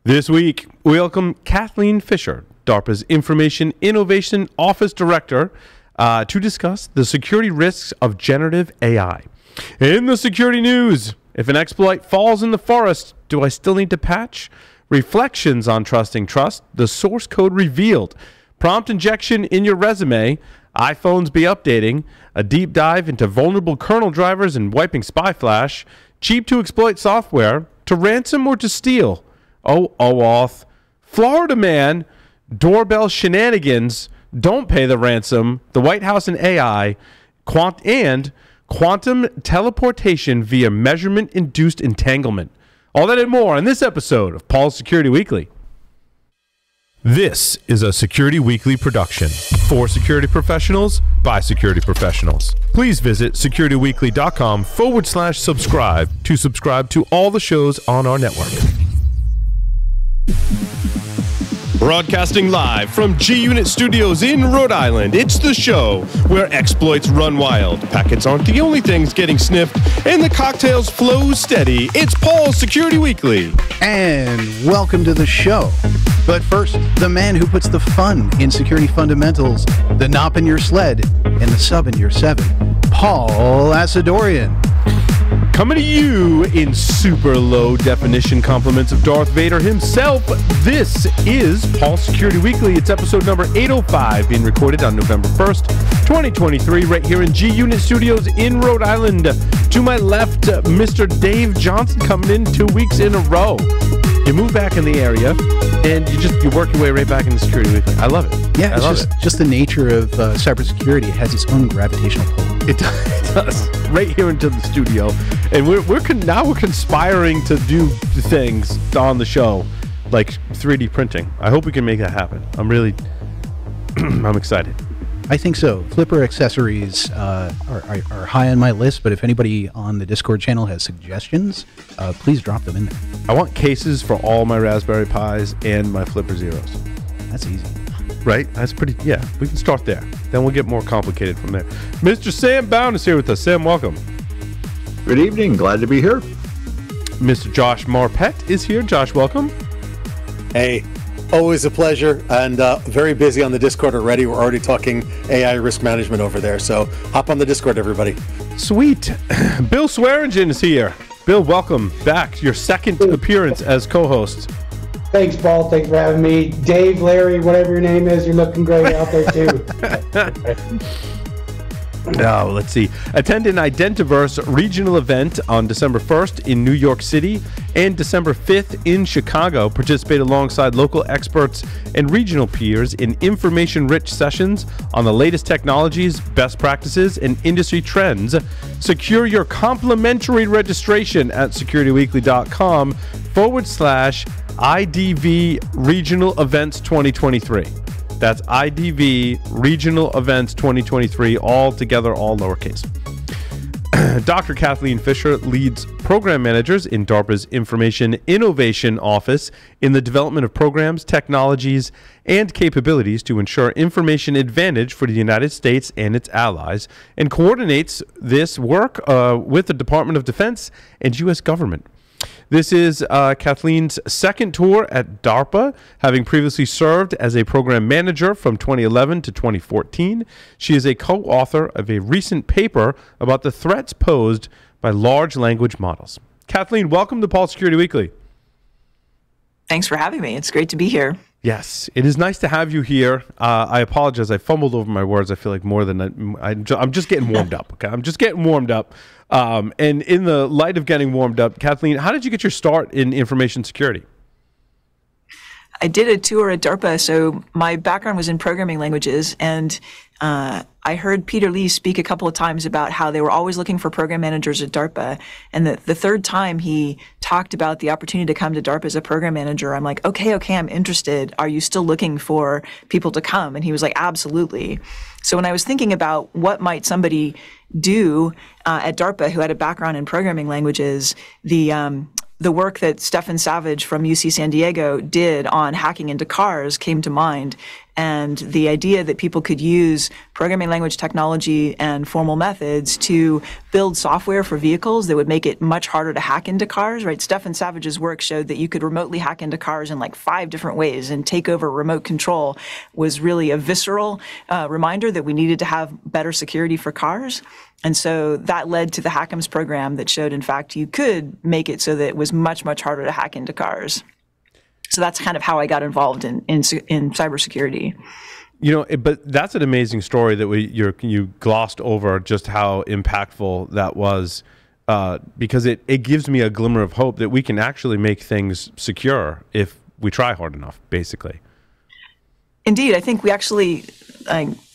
This week, we welcome Kathleen Fisher, DARPA's Information Innovation Office Director, to discuss the security risks of generative AI. In the security news, if an exploit falls in the forest, do I still need to patch? Reflections on trusting trust, the source code revealed, prompt injection in your resume, iPhones be updating, a deep dive into vulnerable kernel drivers and wiping spy flash, cheap to exploit software, to ransom or to steal. Oh, OAuth, Florida man, doorbell shenanigans, don't pay the ransom, the White House and AI, and quantum teleportation via measurement-induced entanglement. All that and more on this episode of Paul's Security Weekly. This is a Security Weekly production for security professionals by security professionals. Please visit securityweekly.com/subscribe to subscribe to all the shows on our network. Broadcasting live from G-Unit Studios in Rhode Island, it's the show where exploits run wild, packets aren't the only things getting sniffed, and the cocktails flow steady. It's Paul's Security Weekly. And welcome to the show. But first, the man who puts the fun in security fundamentals, the knop in your sled, and the sub in your 7, Paul Asadorian. Coming to you in super low definition compliments of Darth Vader himself, this is Paul's Security Weekly. It's episode number 805, being recorded on November 1st, 2023, right here in G-Unit Studios in Rhode Island. To my left, Mr. Dave Johnson coming in 2 weeks in a row. You move back in the area, and you work your way right back into Security Weekly. I love it. Yeah, it's just the nature of cybersecurity. It has its own gravitational pull. It does. Right here into the studio. And we're conspiring to do things on the show, like 3D printing. I hope we can make that happen. I'm excited. I think so. Flipper accessories are high on my list, but if anybody on the Discord channel has suggestions, please drop them in there. I want cases for all my Raspberry Pis and my Flipper Zeros. That's easy. Right? That's pretty, yeah. We can start there. Then we'll get more complicated from there. Mr. Sam Bound is here with us. Sam, welcome. Good evening. Glad to be here. Mr. Josh Marpet is here. Josh, welcome. Hey, always a pleasure, and very busy on the Discord already. We're already talking AI risk management over there, so hop on the Discord, everybody. Sweet. Bill Swearingen is here. Bill, welcome back. Your second appearance as co-host. Thanks, Paul. Thanks for having me. Dave, Larry, whatever your name is, you're looking great out there, too. Now, let's see. Attend an Identiverse regional event on December 1st in New York City and December 5th in Chicago. Participate alongside local experts and regional peers in information-rich sessions on the latest technologies, best practices, and industry trends. Secure your complimentary registration at securityweekly.com/IDV Regional Events 2023. That's IDV Regional Events 2023, all together, all lowercase. Dr. Kathleen Fisher leads program managers in DARPA's Information Innovation Office in the development of programs, technologies, and capabilities to ensure information advantage for the United States and its allies, and coordinates this work with the Department of Defense and U.S. government. This is Kathleen's second tour at DARPA, having previously served as a program manager from 2011 to 2014. She is a co-author of a recent paper about the threats posed by large language models. Kathleen, welcome to Paul Security Weekly. Thanks for having me. It's great to be here. Yes, it is nice to have you here. I apologize. I fumbled over my words. I feel like more than I'm just getting warmed up. Okay, I'm just getting warmed up. And in the light of getting warmed up, Kathleen, how did you get your start in information security? I did a tour at DARPA, so my background was in programming languages, and I heard Peter Lee speak a couple of times about how they were always looking for program managers at DARPA, and the third time he talked about the opportunity to come to DARPA as a program manager, I'm like, okay, I'm interested. Are you still looking for people to come? And he was like, absolutely. So when I was thinking about what might somebody do at DARPA who had a background in programming languages, the the work that Stefan Savage from UC San Diego did on hacking into cars came to mind. And the idea that people could use programming language technology and formal methods to build software for vehicles that would make it much harder to hack into cars, right? Stefan Savage's work showed that you could remotely hack into cars in like 5 different ways, and take over remote control was really a visceral reminder that we needed to have better security for cars. And so that led to the Hackams program that showed, in fact, you could make it so that it was much, much harder to hack into cars. So that's kind of how I got involved in cybersecurity. You know, but that's an amazing story that you glossed over just how impactful that was, because it gives me a glimmer of hope that we can actually make things secure if we try hard enough, basically. Indeed, I think we actually,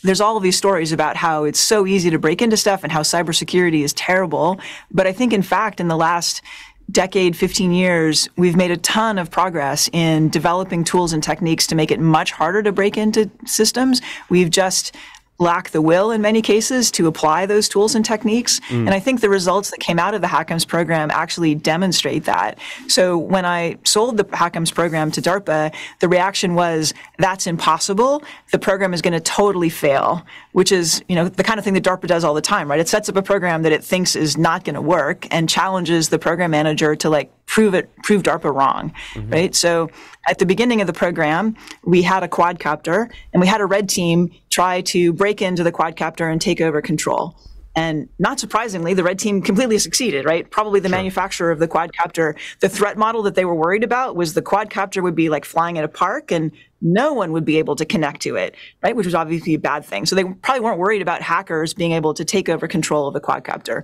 there's all of these stories about how it's so easy to break into stuff and how cybersecurity is terrible. But I think, in fact, in the last decade, 15 years, we've made a ton of progress in developing tools and techniques to make it much harder to break into systems. We've just lack the will in many cases to apply those tools and techniques. And I think the results that came out of the Hackams program actually demonstrate that. So when I sold the Hackams program to DARPA, the reaction was, that's impossible. The program is going to totally fail, which is, you know, the kind of thing that DARPA does all the time, right? It sets up a program that it thinks is not going to work and challenges the program manager to prove DARPA wrong, right? So at the beginning of the program, we had a quadcopter and we had a red team try to break into the quadcopter and take over control. And not surprisingly, the red team completely succeeded, right? Probably the manufacturer of the quadcopter, the threat model that they were worried about was the quadcopter would be like flying at a park and no one would be able to connect to it, right? Which was obviously a bad thing. So they probably weren't worried about hackers being able to take over control of the quadcopter.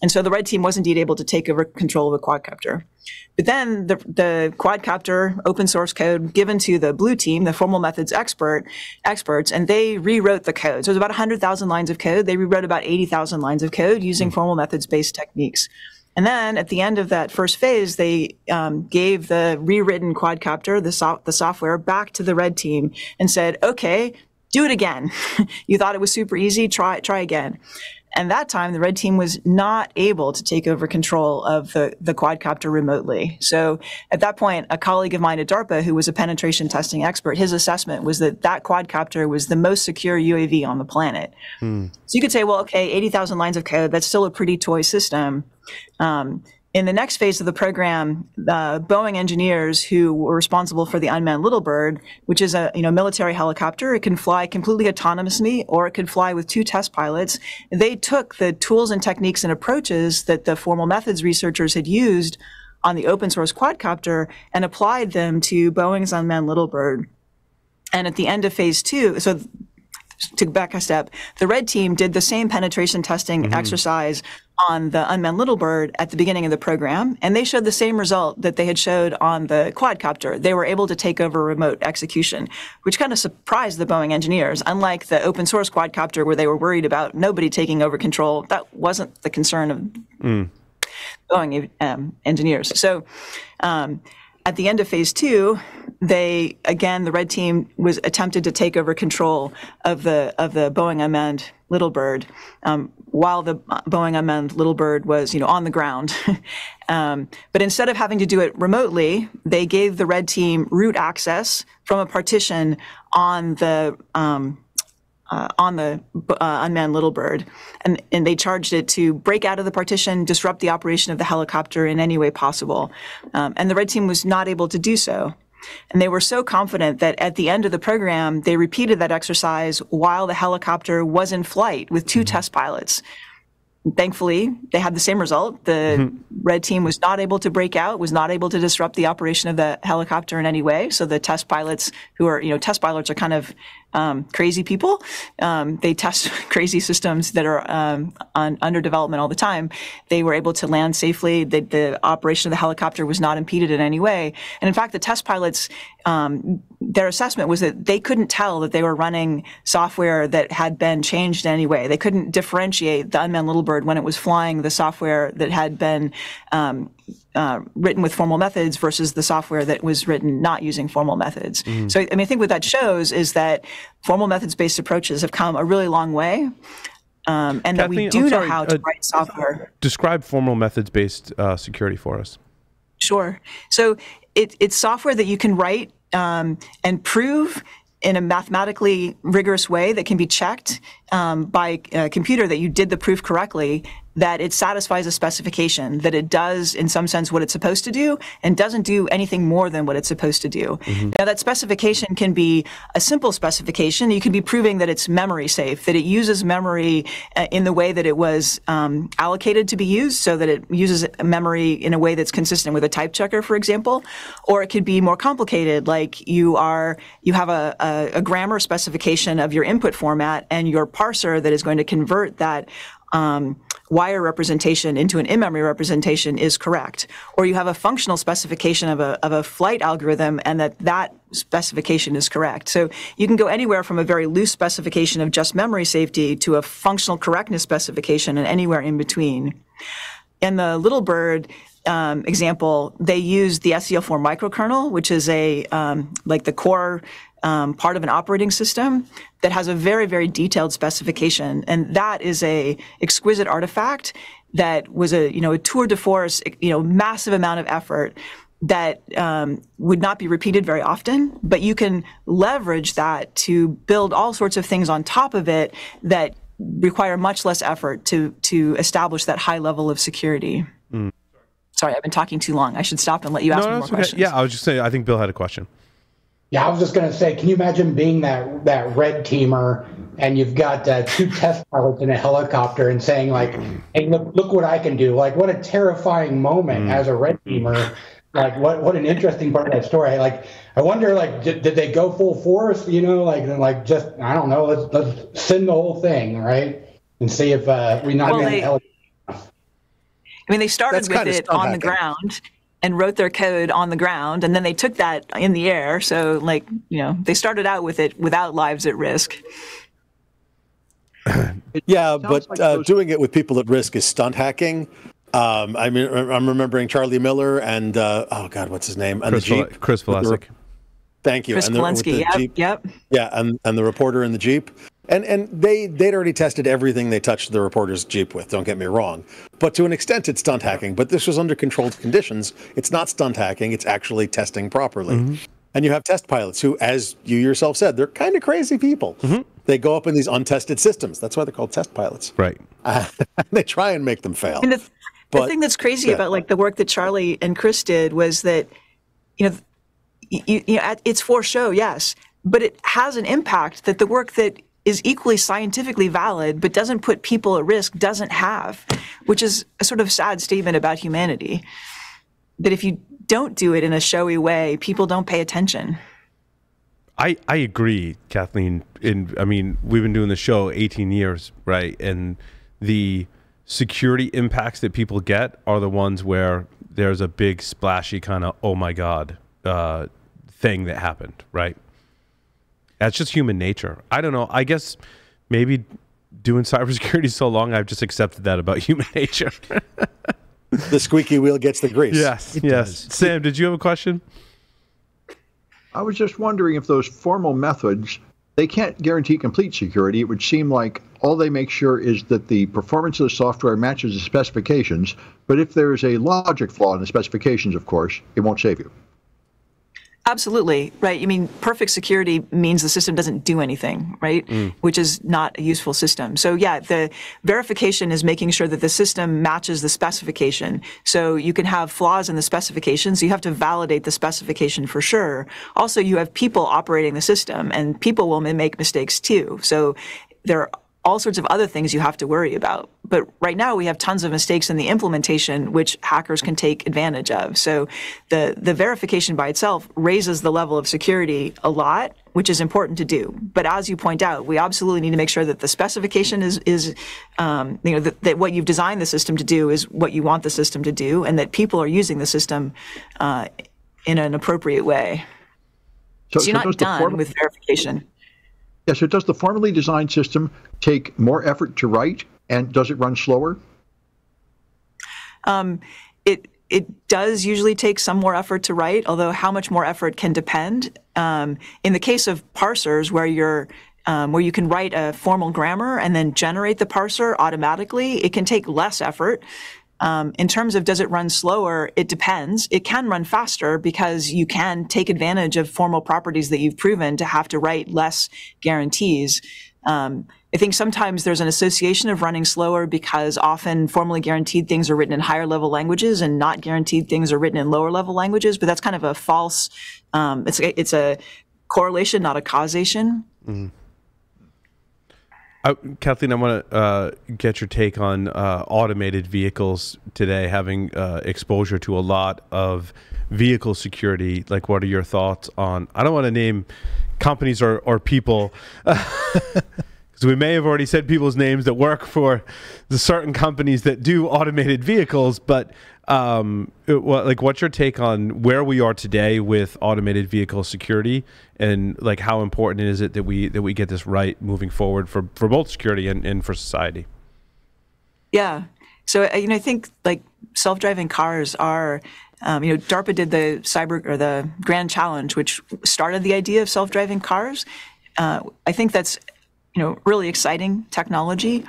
And so the red team was indeed able to take over control of the quadcopter. But then the quadcopter open source code given to the blue team, the formal methods experts, and they rewrote the code. So it was about 100,000 lines of code. They rewrote about 80,000 lines of code using formal methods-based techniques. And then at the end of that first phase, they gave the rewritten quadcopter, the software, back to the red team and said, okay, do it again. You thought it was super easy, try again. And that time, the red team was not able to take over control of the quadcopter remotely. So at that point, a colleague of mine at DARPA, who was a penetration testing expert, his assessment was that quadcopter was the most secure UAV on the planet. So you could say, well, okay, 80,000 lines of code, that's still a pretty toy system. In the next phase of the program, Boeing engineers who were responsible for the unmanned Little Bird, which is a military helicopter, it can fly completely autonomously or it could fly with 2 test pilots. They took the tools and techniques and approaches that the formal methods researchers had used on the open source quadcopter and applied them to Boeing's unmanned Little Bird. And at the end of phase 2, so to back a step, the red team did the same penetration testing exercise on the unmanned Little Bird at the beginning of the program, and they showed the same result that they had showed on the quadcopter. They were able to take over remote execution, which kind of surprised the Boeing engineers. Unlike the open source quadcopter where they were worried about nobody taking over control, that wasn't the concern of Boeing engineers. So at the end of phase 2, the red team was attempted to take over control of the Boeing unmanned Little Bird, while the Boeing unmanned Little Bird was, on the ground. But instead of having to do it remotely, they gave the red team root access from a partition on the unmanned Little Bird, and they charged it to break out of the partition, disrupt the operation of the helicopter in any way possible. And the red team was not able to do so. And they were so confident that at the end of the program, they repeated that exercise while the helicopter was in flight with 2 test pilots. Thankfully, they had the same result. The red team was not able to break out, was not able to disrupt the operation of the helicopter in any way. So the test pilots test pilots are kind of crazy people. They test crazy systems that are under development all the time. They were able to land safely. The operation of the helicopter was not impeded in any way. And in fact, the test pilots, their assessment was that they couldn't tell that they were running software that had been changed in any way. They couldn't differentiate the unmanned Little Bird when it was flying the software that had been written with formal methods versus the software that was written not using formal methods. So, I think what that shows is that formal methods-based approaches have come a really long way, and Kathleen, that we do know how to write software. Describe formal methods-based security for us. Sure. So it's software that you can write and prove in a mathematically rigorous way that can be checked by a computer that you did the proof correctly, that it satisfies a specification, that it does, in some sense, what it's supposed to do and doesn't do anything more than what it's supposed to do. Now, that specification can be a simple specification. You can be proving that it's memory safe, that it uses memory in the way that it was allocated to be used, so that it uses memory in a way that's consistent with a type checker, for example. Or it could be more complicated, like you have a grammar specification of your input format and your parser that is going to convert that wire representation into an in-memory representation is correct. Or you have a functional specification of a flight algorithm and that specification is correct. So you can go anywhere from a very loose specification of just memory safety to a functional correctness specification and anywhere in between. In the Little Bird example, they use the SEL4 microkernel, which is like the core part of an operating system that has a very, very detailed specification. And that is a exquisite artifact that was a tour de force, massive amount of effort that would not be repeated very often, but you can leverage that to build all sorts of things on top of it that require much less effort to establish that high level of security. Sorry, I've been talking too long. I should stop and let you ask me more questions. Yeah, I was just saying, I think Bill had a question. Yeah, I was just going to say, can you imagine being that red teamer and you've got two test pilots in a helicopter and saying like, hey, look what I can do. Like, what a terrifying moment as a red teamer. Like, what an interesting part of that story. Like, I wonder, like, did they go full force, like just, I don't know, let's send the whole thing, right? And see if we not get the helicopter. I mean, they started with it on the ground and wrote their code on the ground, and then they took that in the air. So, they started out with it without lives at risk. Yeah, but doing it with people at risk is stunt hacking. I mean, I'm remembering Charlie Miller and, what's his name? And Chris Velasic. Thank you. Chris Walensky, yep. Yeah, and the reporter in the Jeep. And they'd already tested everything they touched the reporter's Jeep with, don't get me wrong. But to an extent, it's stunt hacking. But this was under controlled conditions. It's not stunt hacking. It's actually testing properly. And you have test pilots who, as you yourself said, they're kind of crazy people. They go up in these untested systems. That's why they're called test pilots. Right. They try and make them fail. And the thing that's crazy about like the work that Charlie and Chris did was that, it's for show, yes, but it has an impact that the work that is equally scientifically valid but doesn't put people at risk doesn't have, which is a sort of sad statement about humanity. That if you don't do it in a showy way, people don't pay attention. I agree, Kathleen. I mean, we've been doing the show 18 years, right? And the security impacts that people get are the ones where there's a big splashy kind of, oh my God, thing that happened, right? That's just human nature. I don't know. I guess maybe doing cybersecurity so long, I've just accepted that about human nature. The squeaky wheel gets the grease. Yes, yes. Sam, did you have a question? I was just wondering if those formal methods, they can't guarantee complete security. It would seem like all they make sure is that the performance of the software matches the specifications. But if there is a logic flaw in the specifications, of course, it won't save you. Absolutely, right. I mean, perfect security means the system doesn't do anything, right? Which is not a useful system. So yeah, the verification is making sure that the system matches the specification. So you can have flaws in the specification, so you have to validate the specification for sure. Also, you have people operating the system, and people will make mistakes too. So there are all sorts of other things you have to worry about. But right now we have tons of mistakes in the implementation, which hackers can take advantage of. So the verification by itself raises the level of security a lot, which is important to do. But as you point out, we absolutely need to make sure that the specification is that what you've designed the system to do is what you want the system to do, and that people are using the system in an appropriate way. So you're not done with verification. Yeah, so does the formally designed system take more effort to write, and does it run slower? It does usually take some more effort to write, although how much more effort can depend. In the case of parsers, where you can write a formal grammar and then generate the parser automatically, it can take less effort. In terms of does it run slower, it depends. It can run faster because you can take advantage of formal properties that you've proven to have to write less guarantees. I think sometimes there's an association of running slower because often formally guaranteed things are written in higher level languages and not guaranteed things are written in lower level languages, but that's kind of a false, it's a correlation, not a causation. Mm-hmm. Kathleen, I want to get your take on automated vehicles today, having exposure to a lot of vehicle security. Like, what are your thoughts on, I don't want to name companies or people, because we may have already said people's names that work for the certain companies that do automated vehicles, but what's your take on where we are today with automated vehicle security, and like how important is it that we get this right moving forward for both security and for society? Yeah. So I think like self-driving cars are, DARPA did the Grand Challenge, which started the idea of self-driving cars. I think that's really exciting technology.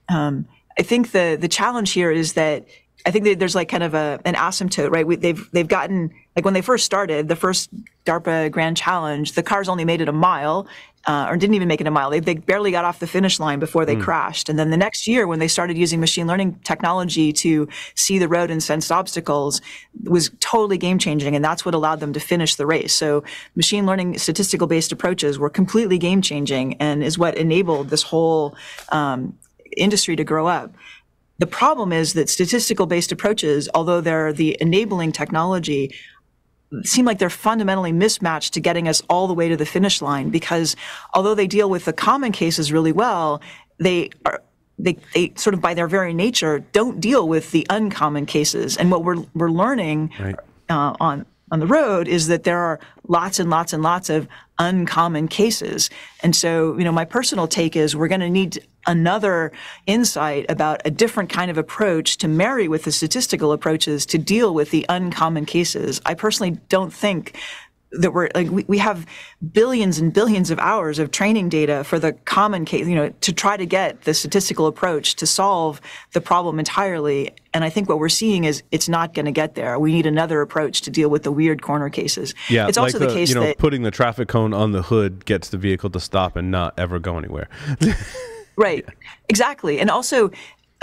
I think the challenge here is that I think that there's like kind of an asymptote, right? They've gotten, like when they first started, the first DARPA Grand Challenge, the cars only made it a mile, or didn't even make it a mile. They barely got off the finish line before they crashed. And then the next year, when they started using machine learning technology to see the road and sense obstacles, was totally game changing. And that's what allowed them to finish the race. So machine learning statistical based approaches were completely game changing and is what enabled this whole industry to grow up. The problem is that statistical-based approaches, although they're the enabling technology, seem like they're fundamentally mismatched to getting us all the way to the finish line, because although they deal with the common cases really well, they sort of by their very nature don't deal with the uncommon cases. And what we're learning on the road is that there are lots and lots and lots of uncommon cases. And so, my personal take is we're going to need another insight about a different kind of approach to marry with the statistical approaches to deal with the uncommon cases. I personally don't think that we have billions and billions of hours of training data for the common case, to try to get the statistical approach to solve the problem entirely. And I think what we're seeing is it's not going to get there. We need another approach to deal with the weird corner cases. Yeah, it's also the case that putting the traffic cone on the hood gets the vehicle to stop and not ever go anywhere. Right, exactly. And also,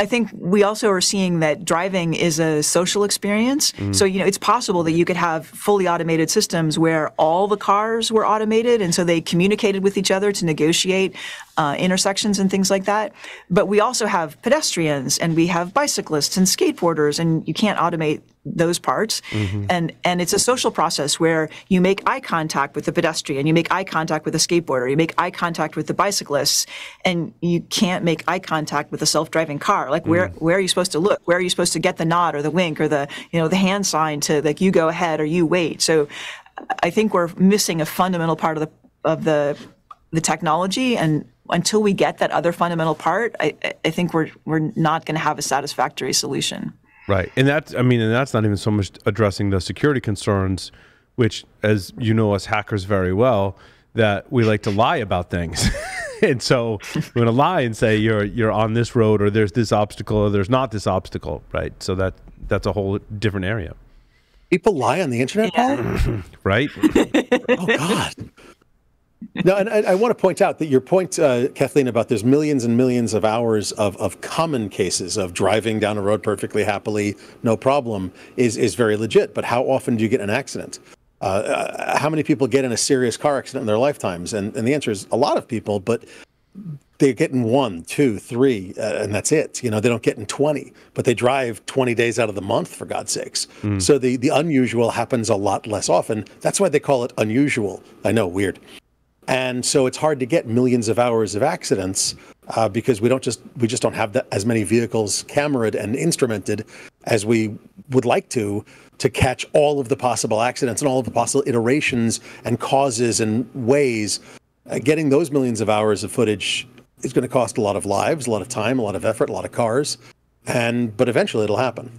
I think we also are seeing that driving is a social experience. So, it's possible that you could have fully automated systems where all the cars were automated, and so they communicated with each other to negotiate intersections and things like that. But we also have pedestrians, and we have bicyclists and skateboarders, and you can't automate those parts. And it's a social process where you make eye contact with the pedestrian, you make eye contact with the skateboarder, you make eye contact with the bicyclists, and you can't make eye contact with a self-driving car. Like where are you supposed to look? Where are you supposed to get the nod or the wink or the the hand sign to like you go ahead or you wait? So I think we're missing a fundamental part of the technology, and until we get that other fundamental part, I think we're not going to have a satisfactory solution. Right. And that's not even so much addressing the security concerns, which, as you know, us hackers very well, that we like to lie about things. And so we're going to lie and say you're on this road, or there's this obstacle, or there's not this obstacle, right? So that's a whole different area. People lie on the internet, Paul? Right? Oh, God. No, and I want to point out that your point, Kathleen, about there's millions and millions of hours of common cases of driving down a road perfectly happily, no problem, is very legit. But how often do you get in an accident? How many people get in a serious car accident in their lifetimes? And the answer is a lot of people, but they get in 1, 2, 3, and that's it. They don't get in 20, but they drive 20 days out of the month, for God's sakes. So the unusual happens a lot less often. That's why they call it unusual. I know, weird. And so it's hard to get millions of hours of accidents because we just don't have as many vehicles cameraed and instrumented as we would like to catch all of the possible accidents and all of the possible iterations and causes and ways. Getting those millions of hours of footage is going to cost a lot of lives, a lot of time, a lot of effort, a lot of cars, but eventually it'll happen.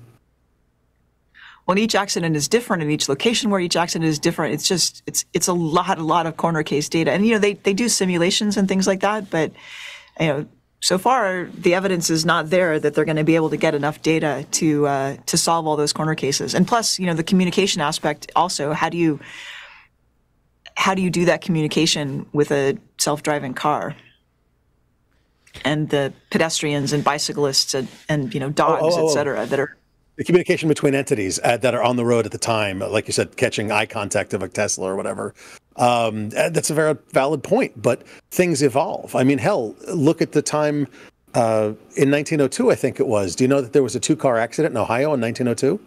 Well, each accident is different, and each location where each accident is different. It's a lot of corner case data, and they do simulations and things like that. But so far, the evidence is not there that they're going to be able to get enough data to solve all those corner cases. And plus, the communication aspect also. How do you do that communication with a self-driving car? And the pedestrians and bicyclists and dogs, et cetera, that are the communication between entities that are on the road at the time, like you said, catching eye contact of a Tesla or whatever. That's a very valid point, but things evolve. I mean, hell, look at the time in 1902, I think it was. Do you know that there was a 2-car accident in Ohio in 1902?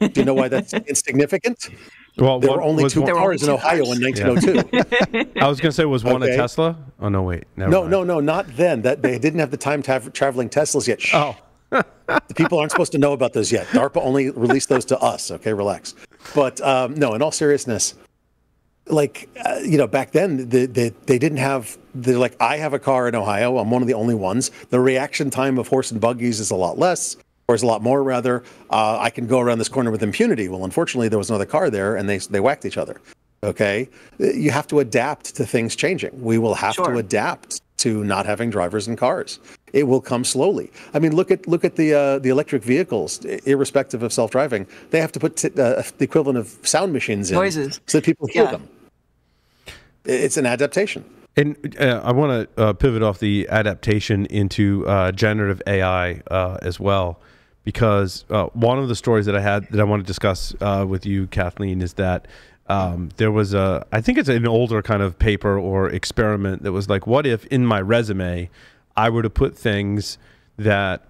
Do you know why that's insignificant? Well, there were only 2 cars in Ohio in 1902. I was going to say, was one a Tesla? Oh, no, wait. No, not then. That they didn't have the time traveling Teslas yet. Shh. Oh. The people aren't supposed to know about those yet. DARPA only released those to us. Okay, relax. But no, in all seriousness, back then they didn't have. They're like, I have a car in Ohio. I'm one of the only ones. The reaction time of horse and buggies is a lot less, or is a lot more rather. I can go around this corner with impunity. Well, unfortunately, there was another car there, and they whacked each other. Okay, you have to adapt to things changing. We will have to adapt to not having drivers in cars. It will come slowly. I mean, look at the electric vehicles, irrespective of self-driving. They have to put the equivalent of sound machines in noises so that people hear them. It's an adaptation. And I want to pivot off the adaptation into generative AI as well, because one of the stories that I had that I want to discuss with you, Kathleen, is that there was I think it's an older kind of paper or experiment that was like, what if in my resume I were to put things that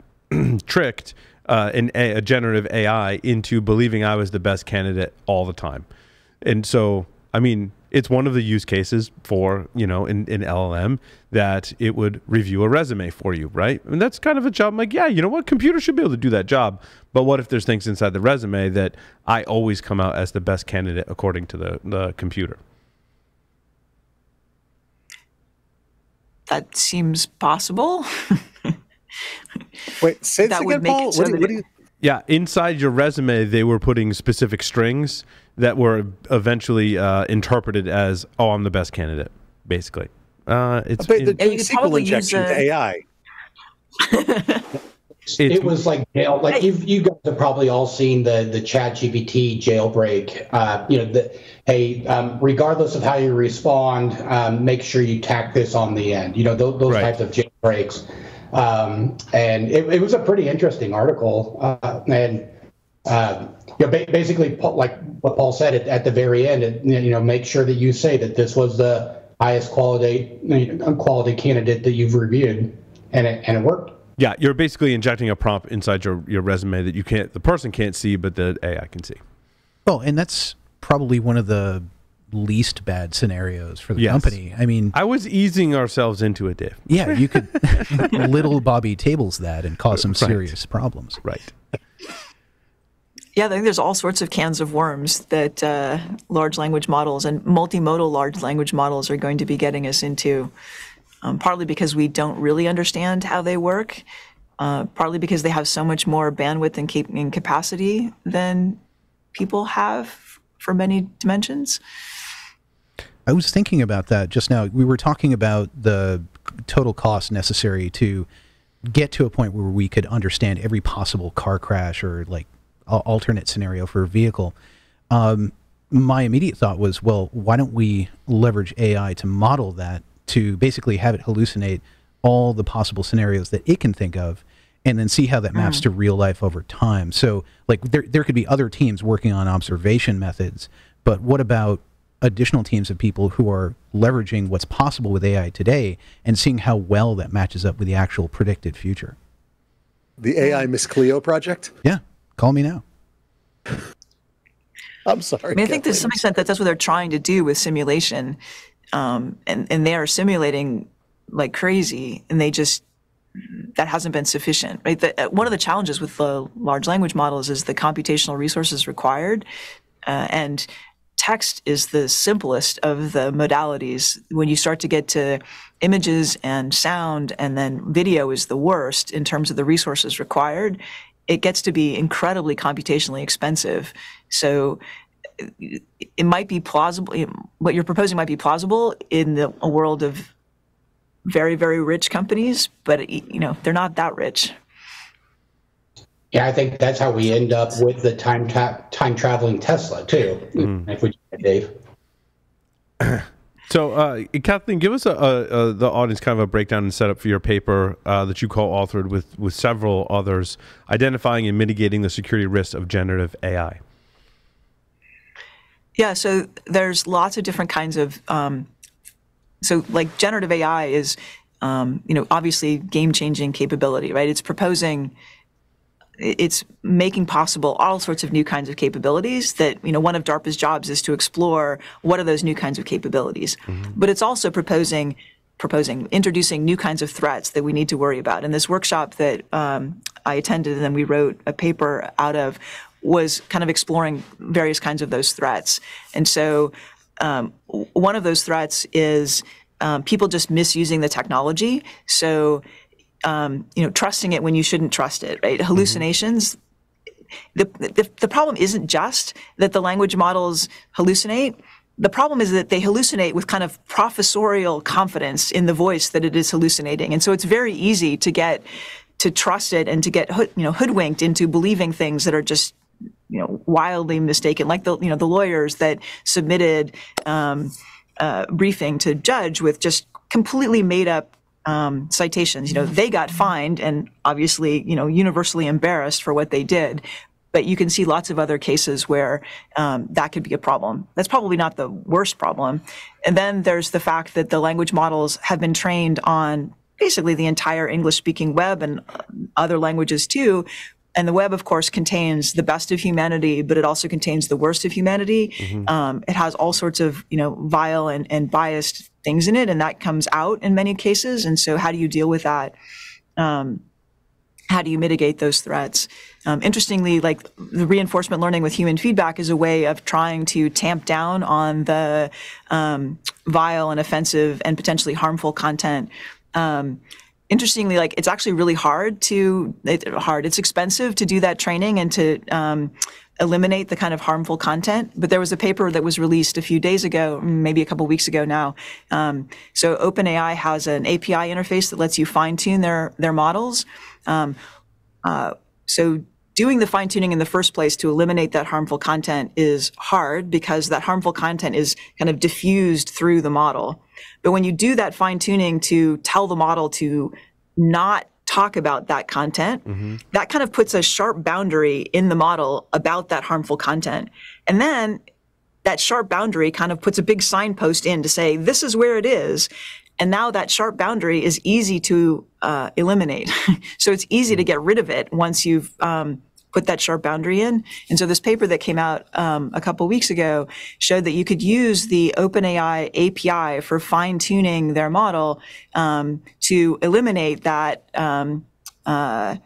tricked a generative AI into believing I was the best candidate all the time. And so, I mean, it's one of the use cases for, in LLM that it would review a resume for you, right? And that's kind of a job. I'm like, yeah, you know what? Computers should be able to do that job. But what if there's things inside the resume that I always come out as the best candidate according to the computer? That seems possible. Wait, say this again, Paul? What do you... Yeah, inside your resume, they were putting specific strings that were eventually interpreted as, "Oh, I'm the best candidate." Basically, it's SQL injection to AI. It was like you guys have probably all seen the ChatGPT jailbreak. Regardless of how you respond, make sure you tack this on the end. Those types of jailbreaks. And it was a pretty interesting article. Basically, like what Paul said at the very end, make sure that you say that this was the highest quality candidate that you've reviewed, and it worked. Yeah, you're basically injecting a prompt inside your resume that the person can't see, but the AI can see. Oh, and that's probably one of the least bad scenarios for the company. I mean, I was easing ourselves into it, Dave. Yeah, you could little Bobby tables that and cause some serious problems. Right. Yeah, I think there's all sorts of cans of worms that large language models and multimodal large language models are going to be getting us into, partly because we don't really understand how they work, partly because they have so much more bandwidth and capacity than people have for many dimensions. I was thinking about that just now. We were talking about the total cost necessary to get to a point where we could understand every possible car crash or like alternate scenario for a vehicle. My immediate thought was, well, why don't we leverage AI to model that, to basically have it hallucinate all the possible scenarios that it can think of, and then see how that maps to real life over time. So like there could be other teams working on observation methods, but what about additional teams of people who are leveraging what's possible with AI today and seeing how well that matches up with the actual predicted future? The AI Miss Cleo project? Yeah. Call me now. I'm sorry. I mean, I think to some extent that's what they're trying to do with simulation. And they are simulating like crazy, and that hasn't been sufficient. Right? One of the challenges with the large language models is the computational resources required. And text is the simplest of the modalities. When you start to get to images and sound, and then video is the worst in terms of the resources required, it gets to be incredibly computationally expensive. So it might be plausible. What you're proposing might be plausible in a world of very, very rich companies, but they're not that rich. Yeah, I think that's how we end up with the time traveling Tesla too. If we Dave. So, Kathleen, give us the audience kind of a breakdown and setup for your paper that you co-authored with several others, identifying and mitigating the security risks of generative AI. Yeah, so there's lots of different kinds of. So, like generative AI is, obviously game-changing capability, right? It's making possible all sorts of new kinds of capabilities that, one of DARPA's jobs is to explore what are those new kinds of capabilities. But it's also introducing new kinds of threats that we need to worry about. And this workshop that I attended and then we wrote a paper out of was kind of exploring various kinds of those threats. And so one of those threats is people just misusing the technology. So trusting it when you shouldn't trust it, right? Hallucinations. The problem isn't just that the language models hallucinate. The problem is that they hallucinate with kind of professorial confidence in the voice that it is hallucinating. And so it's very easy to trust it and to get hoodwinked into believing things that are just wildly mistaken, like the lawyers that submitted briefing to judge with just completely made up citations. They got fined and obviously, universally embarrassed for what they did. But you can see lots of other cases where that could be a problem. That's probably not the worst problem. And then there's the fact that the language models have been trained on basically the entire English-speaking web and other languages too. And the web, of course, contains the best of humanity, but it also contains the worst of humanity. It has all sorts of, vile and biased things in it, and that comes out in many cases. And so how do you deal with that? How do you mitigate those threats? Interestingly, like the reinforcement learning with human feedback is a way of trying to tamp down on the vile and offensive and potentially harmful content. Interestingly, like it's actually really it's expensive to do that training and to eliminate the kind of harmful content. But there was a paper that was released a few days ago, maybe a couple weeks ago now. So OpenAI has an API interface that lets you fine tune their models. So doing the fine tuning in the first place to eliminate that harmful content is hard because that harmful content is kind of diffused through the model. But when you do that fine tuning to tell the model to not talk about that content, that kind of puts a sharp boundary in the model about that harmful content. And then that sharp boundary kind of puts a big signpost in to say, this is where it is. And now that sharp boundary is easy to eliminate. So it's easy to get rid of it once you've put that sharp boundary in. And so this paper that came out a couple weeks ago showed that you could use the OpenAI API for fine-tuning their model to eliminate that the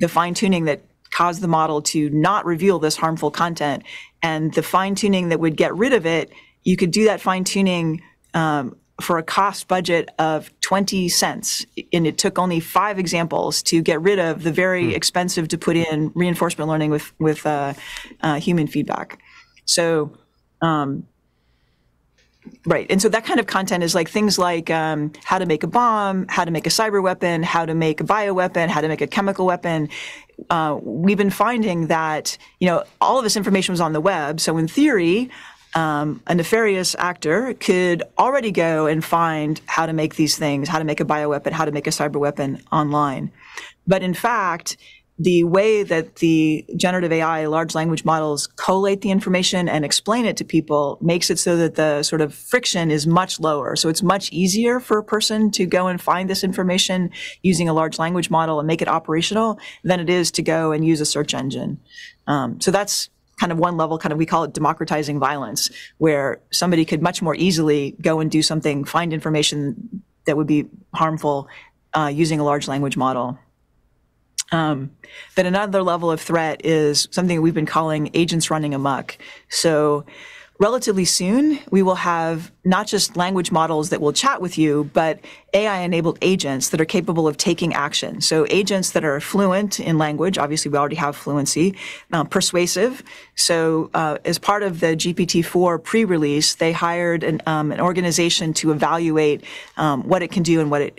fine-tuning that caused the model to not reveal this harmful content. And the fine-tuning that would get rid of it, you could do that fine-tuning for a cost budget of 20 cents. And it took only 5 examples to get rid of the very expensive to put in reinforcement learning with human feedback. So, right. And so that kind of content is like things like how to make a bomb, how to make a cyber weapon, how to make a bioweapon, how to make a chemical weapon. We've been finding that, all of this information was on the web. So in theory, a nefarious actor could already go and find how to make these things, how to make a bioweapon, how to make a cyber weapon online. But in fact, the way that the generative AI large language models collate the information and explain it to people makes it so that the sort of friction is much lower. So it's much easier for a person to go and find this information using a large language model and make it operational than it is to go and use a search engine. So that's kind of one level, we call it democratizing violence, where somebody could much more easily go and do something, find information that would be harmful using a large language model. Then another level of threat is something that we've been calling agents running amok. So relatively soon, we will have not just language models that will chat with you, but AI-enabled agents that are capable of taking action. So agents that are fluent in language, obviously we already have fluency, persuasive. So as part of the GPT-4 pre-release, they hired an organization to evaluate what it can do and what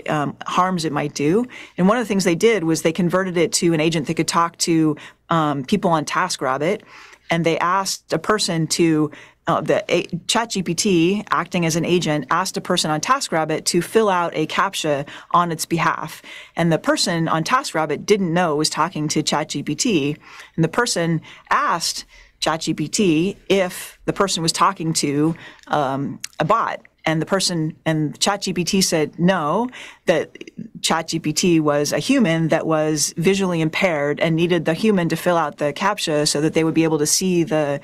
harms it might do. And one of the things they did was they converted it to an agent that could talk to people on TaskRabbit, and they asked a person to ChatGPT, acting as an agent, asked a person on TaskRabbit to fill out a CAPTCHA on its behalf. And the person on TaskRabbit didn't know it was talking to ChatGPT. And the person asked ChatGPT if the person was talking to a bot. And ChatGPT said no, that ChatGPT was a human that was visually impaired and needed the human to fill out the CAPTCHA so that they would be able to see go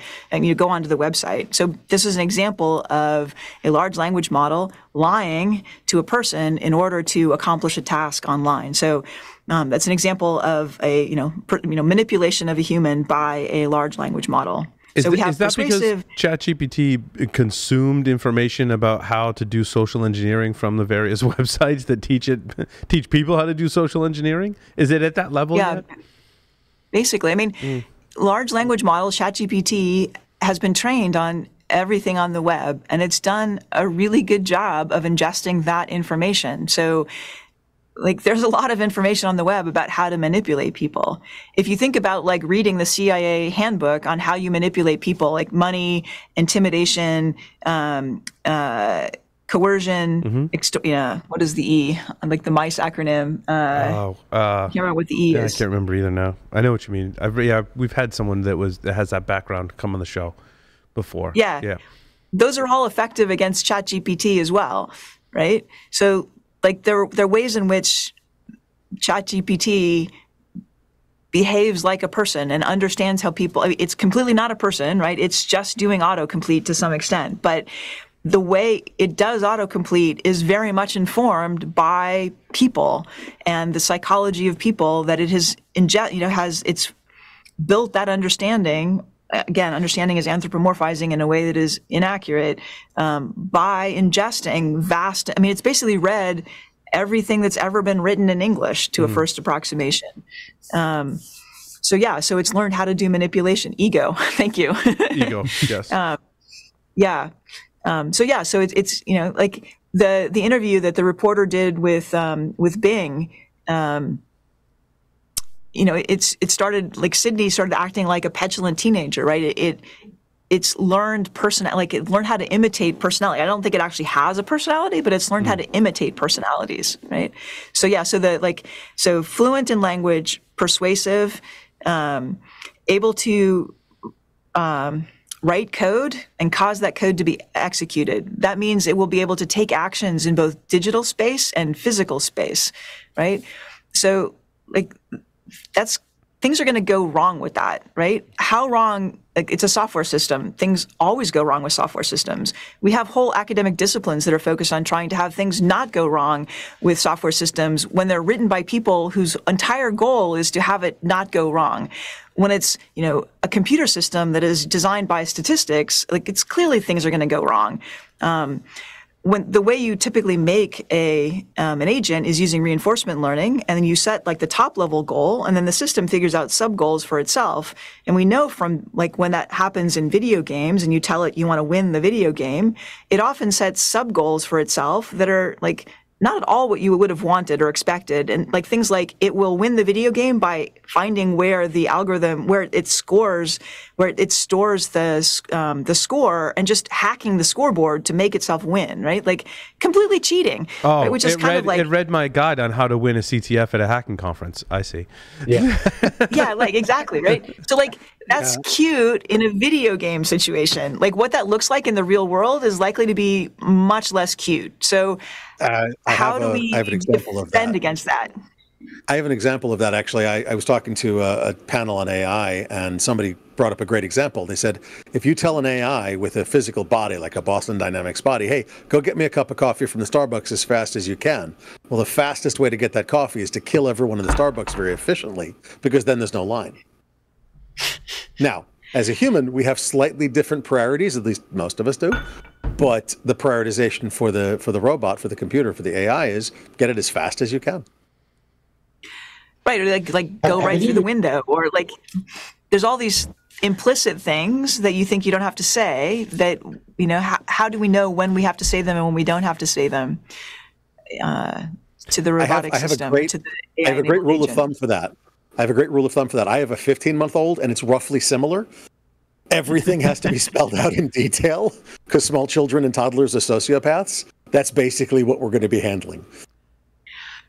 onto the website. So this is an example of a large language model lying to a person in order to accomplish a task online. So that's an example of a manipulation of a human by a large language model. Is that because ChatGPT consumed information about how to do social engineering from the various websites that teach people how to do social engineering? Is it at that level yet? Basically. I mean, large language models, ChatGPT, has been trained on everything on the web, and it's done a really good job of ingesting that information. So there's a lot of information on the web about how to manipulate people. If you think about reading the CIA handbook on how you manipulate people, like money, intimidation, coercion, what is the E? Like the MICE acronym. Can't remember what the E is. I can't remember either now. I know what you mean. We've had someone that has that background come on the show before. Yeah. Those are all effective against ChatGPT as well, right? So there are ways in which ChatGPT behaves like a person and understands how people. It's completely not a person, right? It's just doing autocomplete to some extent, but the way it does autocomplete is very much informed by people and the psychology of people that it has it's built that understanding. Again, understanding is anthropomorphizing in a way that is inaccurate by ingesting vast. I mean, it's basically read everything that's ever been written in English to a first approximation. So it's learned how to do manipulation. Ego. Thank you. Ego. Yes. So it's the interview that the reporter did with Bing. It started Sydney started acting like a petulant teenager, right? It's learned it learned how to imitate personality. I don't think it actually has a personality, but it's learned how to imitate personalities, right? So fluent in language, persuasive, able to write code and cause that code to be executed. That means it will be able to take actions in both digital space and physical space, right? So things are going to go wrong with that, right? How wrong? It's a software system. Things always go wrong with software systems. We have whole academic disciplines that are focused on trying to have things not go wrong with software systems when they're written by people whose entire goal is to have it not go wrong. When it's, a computer system that is designed by statistics, it's clearly things are going to go wrong. When the way you typically make an agent is using reinforcement learning, and then you set the top level goal, and then the system figures out sub goals for itself. And we know from when that happens in video games, and you tell it you want to win the video game, it often sets sub goals for itself that are not at all what you would have wanted or expected. And things like it will win the video game by finding where the algorithm, where it stores the score and just hacking the scoreboard to make itself win, right? Completely cheating. Oh, right? Which is it read my guide on how to win a CTF at a hacking conference. I see. Yeah. Yeah, exactly, right? So that's cute in a video game situation. What that looks like in the real world is likely to be much less cute. So how do we defend against that? I have an example of that, actually. I was talking to a panel on AI, and somebody brought up a great example. They said, if you tell an AI with a physical body, like a Boston Dynamics body, hey, go get me a cup of coffee from the Starbucks as fast as you can. Well, the fastest way to get that coffee is to kill everyone in the Starbucks very efficiently, because then there's no line. Now, As a human, we have slightly different priorities, at least most of us do. But the prioritization for the robot, for the computer, for the AI is get it as fast as you can. Right, or like go right through the window, or like there's all these implicit things that you think you don't have to say that, how do we know when we have to say them and when we don't have to say them to the robotic system? I have a great rule of thumb for that. I have a 15-month-old, and it's roughly similar. Everything has to be spelled out in detail because small children and toddlers are sociopaths. That's basically what we're going to be handling.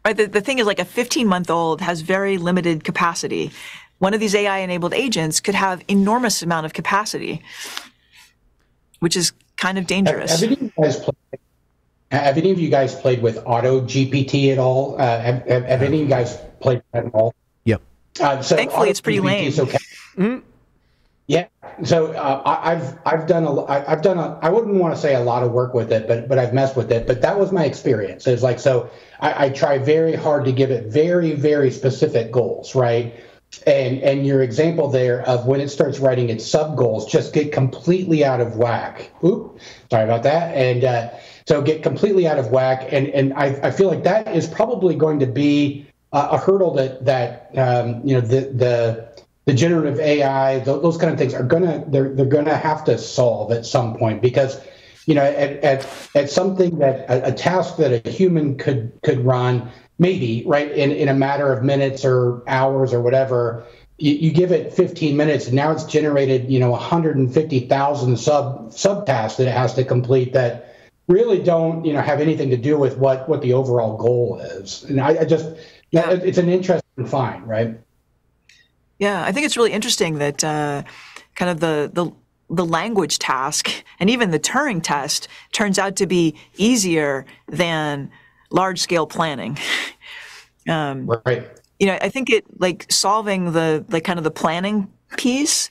Right. The thing is, like, a 15-month-old has very limited capacity. One of these AI-enabled agents could have enormous amount of capacity, which is kind of dangerous. Have any of you guys played with Auto GPT at all? Have any of you guys played with that at all? Yep. So thankfully, it's pretty lame. Okay. Mm-hmm. Yeah. So I've done I wouldn't want to say a lot of work with it, but I've messed with it. But that was my experience. It's like, so I try very hard to give it very, very specific goals, right? And your example there of when it starts writing its sub goals just get completely out of whack. Oop, sorry about that. And so get completely out of whack. And I feel like that is probably going to be a hurdle that the generative AI, those kind of things they're gonna have to solve at some point, because at something that a task that a human could run maybe right in a matter of minutes or hours or whatever, you give it 15 minutes and now it's generated 150,000 sub tasks that it has to complete that really don't have anything to do with what the overall goal is. And I just it's an interesting find, right? Yeah, I think it's really interesting that kind of the language task and even the Turing test turns out to be easier than large-scale planning. Right. I think it like solving the kind of the planning piece.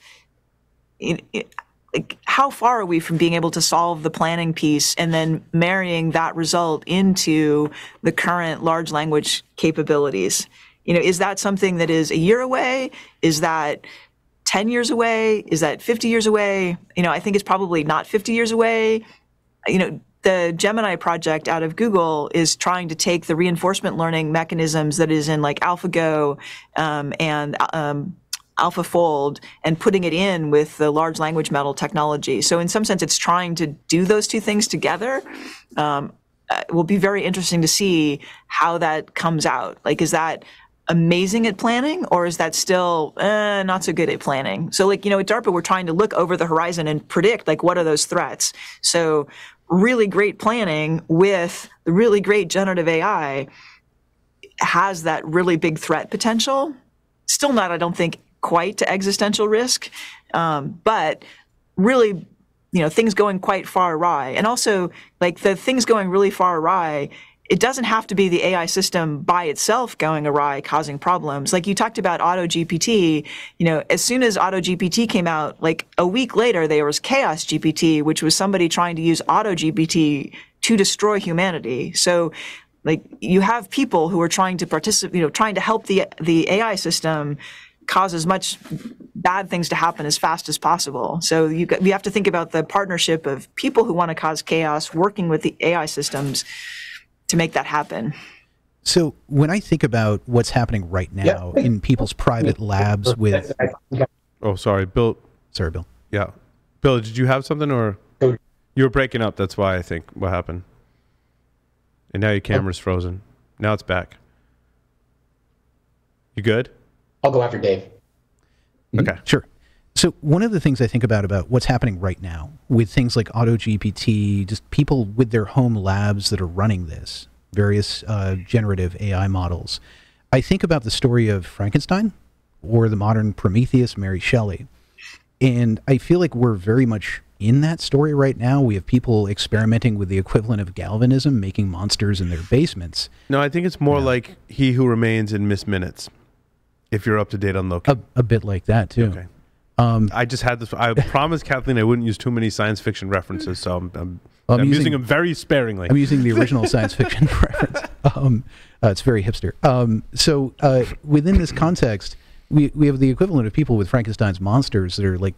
Like, how far are we from being able to solve the planning piece and then marrying that result into the current large language capabilities? Is that something that is a year away? Is that 10 years away? Is that 50 years away? I think it's probably not 50 years away. The Gemini project out of Google is trying to take the reinforcement learning mechanisms that is in like AlphaGo and AlphaFold and putting it in with the large language model technology. So in some sense, it's trying to do those two things together. It will be very interesting to see how that comes out. Like, is that amazing at planning, or is that still not so good at planning? So like, at DARPA, we're trying to look over the horizon and predict, like, what are those threats? So really great planning with the really great generative AI has that really big threat potential. Still not, I don't think, quite to existential risk, but really, things going quite far awry. And also, like, the things going really far awry, it doesn't have to be the AI system by itself going awry, causing problems. Like you talked about Auto GPT, as soon as Auto GPT came out, like a week later, there was Chaos GPT, which was somebody trying to use Auto GPT to destroy humanity. So like you have people who are trying to participate, trying to help the AI system cause as much bad things to happen as fast as possible. So we have to think about the partnership of people who want to cause chaos working with the AI systems to make that happen. So when I think about what's happening right now in people's private labs with... Oh, sorry, Bill. Sorry, Bill. Yeah. Bill, did you have something, or you were breaking up? That's why I think what happened. And now your camera's frozen. Now it's back. You good? I'll go after Dave. Okay. Sure. So one of the things I think about what's happening right now with things like Auto GPT, just people with their home labs that are running this, various generative AI models, I think about the story of Frankenstein or the modern Prometheus, Mary Shelley. And I feel like we're very much in that story right now. We have people experimenting with the equivalent of galvanism, making monsters in their basements. No, I think it's more like He Who Remains in Miss Minutes, if you're up to date on Loki. A bit like that, too. Okay. I just had this. I promised Kathleen I wouldn't use too many science fiction references, so I'm using them very sparingly. I'm using the original science fiction reference. It's very hipster. So within this context, we have the equivalent of people with Frankenstein's monsters that are like,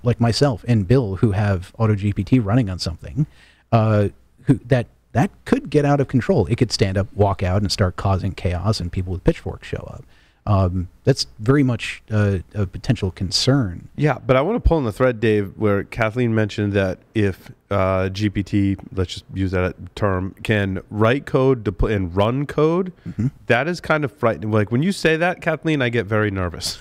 like myself and Bill, who have AutoGPT running on something, that could get out of control. It could stand up, walk out, and start causing chaos, and people with pitchforks show up. That's very much a potential concern. Yeah, but I want to pull in the thread, Dave, where Kathleen mentioned that if GPT, let's just use that term, can write code and run code, that is kind of frightening. Like when you say that, Kathleen, I get very nervous.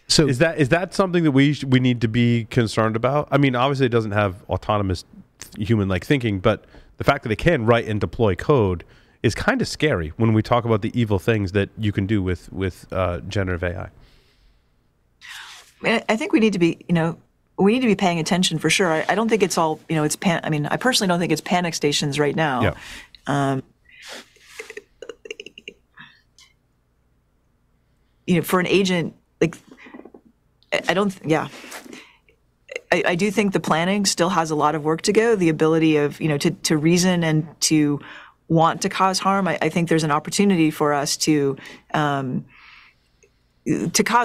So is that something that we need to be concerned about? I mean, obviously it doesn't have autonomous human-like thinking, but the fact that it can write and deploy code is kind of scary when we talk about the evil things that you can do with generative AI. I think we need to be, paying attention for sure. I don't think it's all, it's I personally don't think it's panic stations right now. Yeah. For an agent, like, I do think the planning still has a lot of work to go. The ability of, to reason and to want to cause harm. I think there's an opportunity for us to cause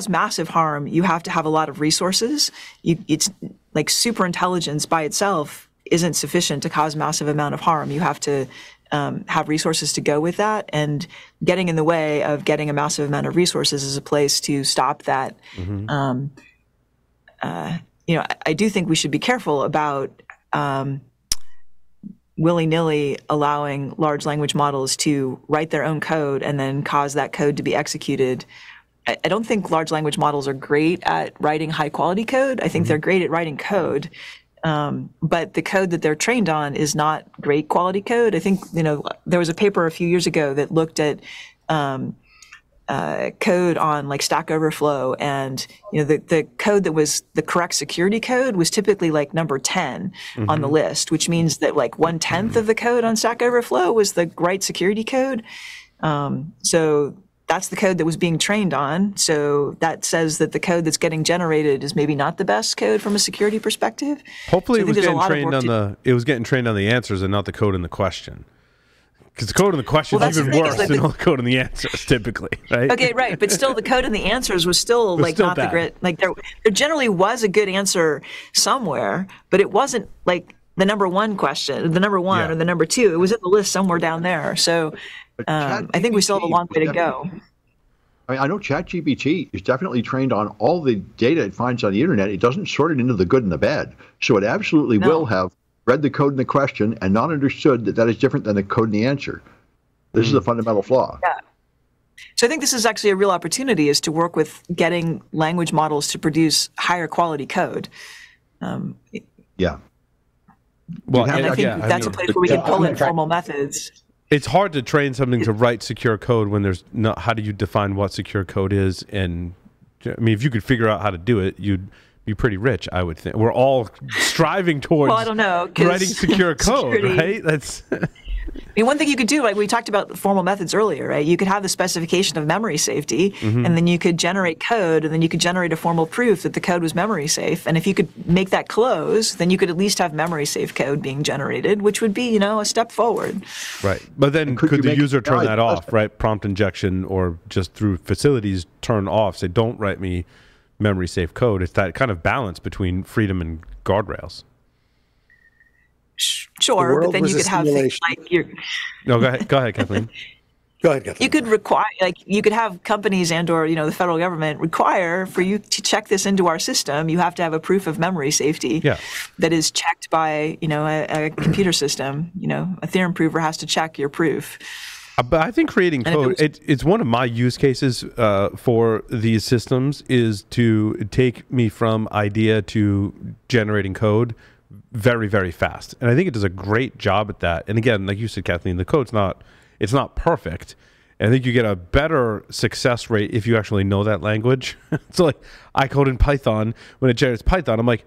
massive harm. You have to have a lot of resources. It's like super intelligence by itself isn't sufficient to cause massive amount of harm. You have to have resources to go with that, and getting in the way of getting a massive amount of resources is a place to stop that. I do think we should be careful about willy-nilly allowing large language models to write their own code and then cause that code to be executed. I don't think large language models are great at writing high-quality code. I think they're great at writing code, but the code that they're trained on is not great quality code. I think, there was a paper a few years ago that looked at code on like Stack Overflow, and the code that was the correct security code was typically like number 10 on the list, which means that like 1/10 of the code on Stack Overflow was the right security code. So that's the code that was being trained on. So that says that the code that's getting generated is maybe not the best code from a security perspective. Hopefully, it was getting trained on the answers and not the code in the question. Because the code in the question is even worse than all the code in the answers, typically, right? Okay, right. But still, the code in the answers was still not bad. the great. Like there generally was a good answer somewhere, but it wasn't like the number one question, the number one or the number two. It was in the list somewhere down there. So I think we still have a long way to go. I know ChatGPT is definitely trained on all the data it finds on the internet. It doesn't sort it into the good and the bad. So it absolutely will have read the code in the question and not understood that is different than the code in the answer. This is a fundamental flaw. Yeah. So I think this is actually a real opportunity, is to work with getting language models to produce higher quality code. Yeah. Well, and I think that's a place where we can pull in formal methods. It's hard to train something to write secure code when there's not. How do you define what secure code is? And I mean, if you could figure out how to do it, you'd be pretty rich, I would think. We're all striving towards I don't know, writing secure code, right? That's. I mean, one thing you could do, like we talked about formal methods earlier, right? You could have the specification of memory safety, and then you could generate code, and then you could generate a formal proof that the code was memory safe. And if you could make that close, then you could at least have memory safe code being generated, which would be, a step forward. Right. But then could the user turn that off, right? Prompt injection, or just through facilities turn off, say, don't write me memory safe code. It's that kind of balance between freedom and guardrails. Sure, but then you could have things like your. No, go ahead, Kathleen. Go ahead, Kathleen. You could require, you could have companies and/or the federal government require for you to check this into our system. You have to have a proof of memory safety that is checked by a computer system. A theorem prover has to check your proof. But I think creating code, it's one of my use cases for these systems is to take me from idea to generating code very, very fast. And I think it does a great job at that. And again, like you said, Kathleen, the code's it's not perfect. And I think you get a better success rate if you actually know that language. So like I code in Python, when it generates Python, I'm like,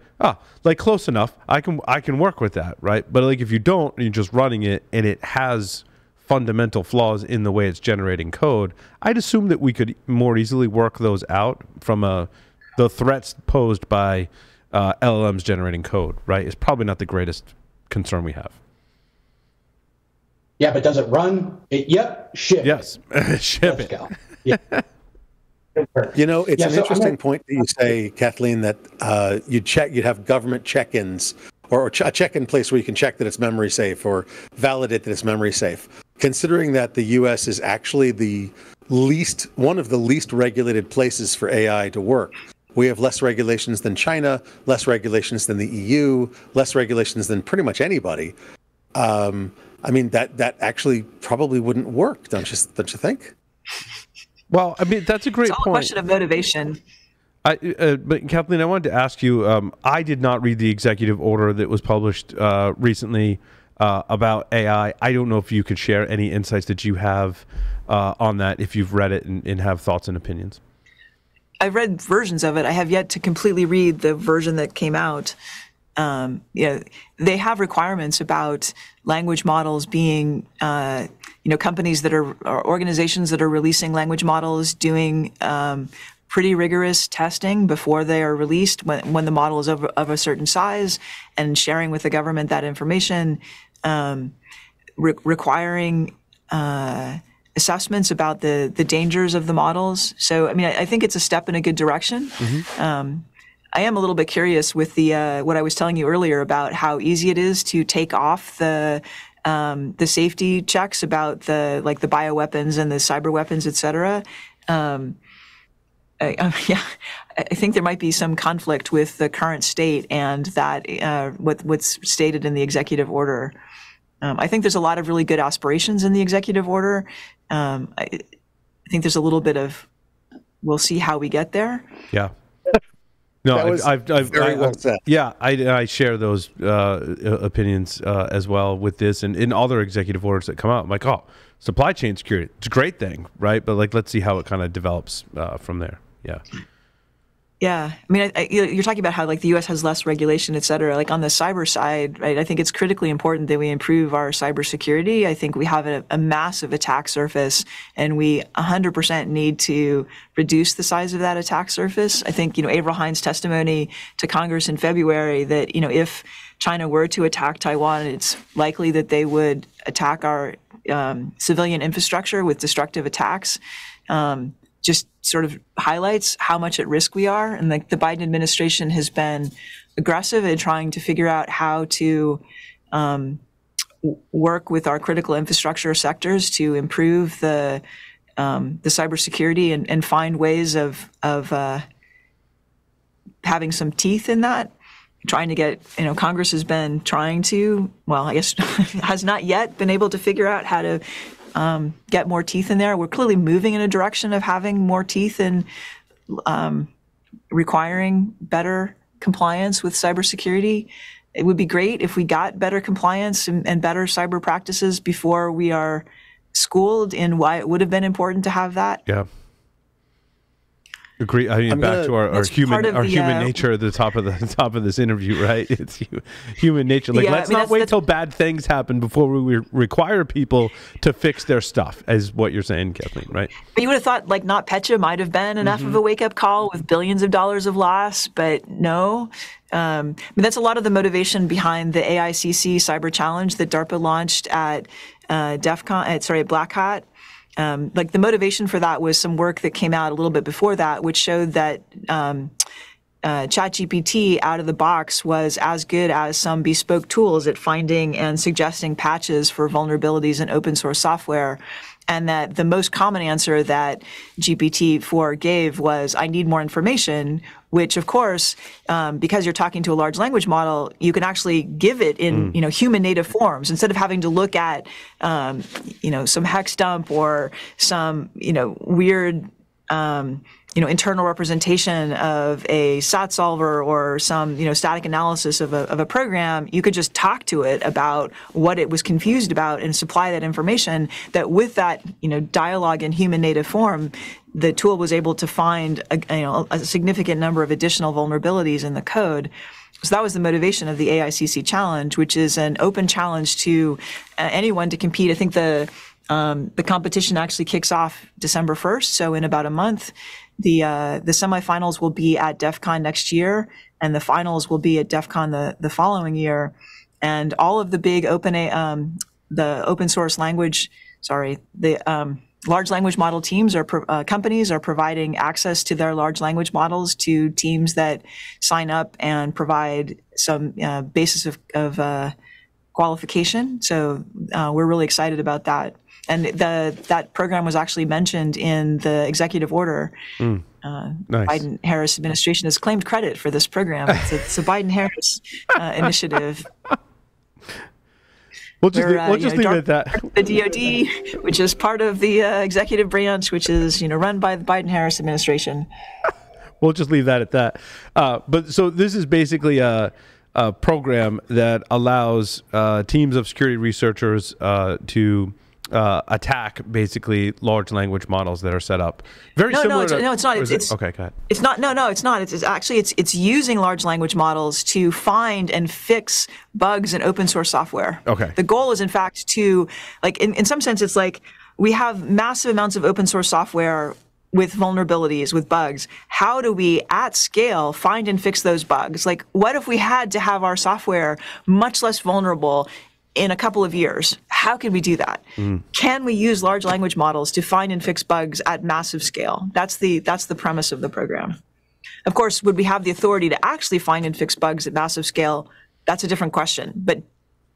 close enough. I can work with that, right? But like if you don't, and you're just running it and it has fundamental flaws in the way it's generating code, I'd assume that we could more easily work those out from the threats posed by LLMs generating code, right? Is probably not the greatest concern we have. Yeah, but does it run? Ship. Yes, ship Let's it. go. Yeah. You know, it's Yeah, an so interesting point that you say, Kathleen, that you'd have government check-ins or a check-in place where you can check that it's memory safe or validate that it's memory safe. Considering that the U.S. is actually one of the least regulated places for AI to work. We have less regulations than China, less regulations than the EU, less regulations than pretty much anybody. I mean, that actually probably wouldn't work, don't you think? Well, I mean, that's a great It's all point. a question of motivation. But Kathleen, I wanted to ask you, I did not read the executive order that was published recently about AI. I don't know if you could share any insights that you have on that, if you've read it and have thoughts and opinions. I've read versions of it. I have yet to completely read the version that came out. They have requirements about language models being, companies that are, or organizations that are releasing language models doing pretty rigorous testing before they are released when the model is of a certain size, and sharing with the government that information, requiring assessments about the dangers of the models. So, I mean, I think it's a step in a good direction. Mm-hmm. I am a little bit curious with the what I was telling you earlier about how easy it is to take off the safety checks about the bioweapons and the cyber weapons, et cetera. I think there might be some conflict with the current state and that what's stated in the executive order. I think there's a lot of really good aspirations in the executive order. I think there's a little bit of, we'll see how we get there. Yeah. No, I've very well said. Yeah, I share those opinions as well with this and in other executive orders that come out. I'm like, oh, supply chain security, it's a great thing, right? But let's see how it kind of develops from there. Yeah. Yeah, I mean, you're talking about how the U.S. has less regulation, et cetera. On the cyber side, right? I think it's critically important that we improve our cybersecurity. I think we have a massive attack surface, and we 100% need to reduce the size of that attack surface. I think Avril Hines' testimony to Congress in February that if China were to attack Taiwan, it's likely that they would attack our civilian infrastructure with destructive attacks. Just sort of highlights how much at risk we are. And the Biden administration has been aggressive in trying to figure out how to work with our critical infrastructure sectors to improve the cybersecurity and find ways of having some teeth in that. Trying to get, Congress has been trying to, well, I guess has not yet been able to figure out how to get more teeth in there. We're clearly moving in a direction of having more teeth in requiring better compliance with cybersecurity. It would be great if we got better compliance and better cyber practices before we are schooled in why it would have been important to have that. Yeah. Agree. I mean, back to our human nature at the top of this interview, right? It's human nature. Let's not wait till bad things happen before we require people to fix their stuff, is what you're saying, Kathleen, right? But you would have thought NotPetya might have been enough of a wake-up call with billions of dollars of loss, but no. I mean, that's a lot of the motivation behind the AICC Cyber Challenge that DARPA launched at Black Hat. The motivation for that was some work that came out a little bit before that, which showed that ChatGPT out of the box was as good as some bespoke tools at finding and suggesting patches for vulnerabilities in open source software. And that the most common answer that GPT-4 gave was, I need more information, which, of course, because you're talking to a large language model, you can actually give it in human native forms instead of having to look at some hex dump or some weird internal representation of a SAT solver or some static analysis of a program. You could just talk to it about what it was confused about and supply that information. That with that dialogue in human native form, the tool was able to find a significant number of additional vulnerabilities in the code. So that was the motivation of the AICC challenge, which is an open challenge to anyone to compete. I think the competition actually kicks off December 1st, so in about a month. The semifinals will be at DEF CON next year, and the finals will be at DEF CON the following year. And all of the big the open source language, large language model teams or companies are providing access to their large language models to teams that sign up and provide some basis of qualification. So we're really excited about that. And that program was actually mentioned in the executive order. Nice. Biden-Harris administration has claimed credit for this program. It's a Biden-Harris initiative. We'll just leave it at that. The DoD, which is part of the executive branch, which is run by the Biden-Harris administration. We'll just leave that at that. But so this is basically a program that allows teams of security researchers to attack basically large language models that are set up. Very similar. No, it's not. Okay, go ahead. It's not. No, it's not. It's actually it's using large language models to find and fix bugs in open source software. Okay. The goal is in fact to in some sense it's like we have massive amounts of open source software with vulnerabilities, with bugs. How do we, at scale, find and fix those bugs? Like, what if we had to have our software much less vulnerable in a couple of years? How can we do that? Can we use large language models to find and fix bugs at massive scale? That's the premise of the program. Of course, would we have the authority to actually find and fix bugs at massive scale? That's a different question. But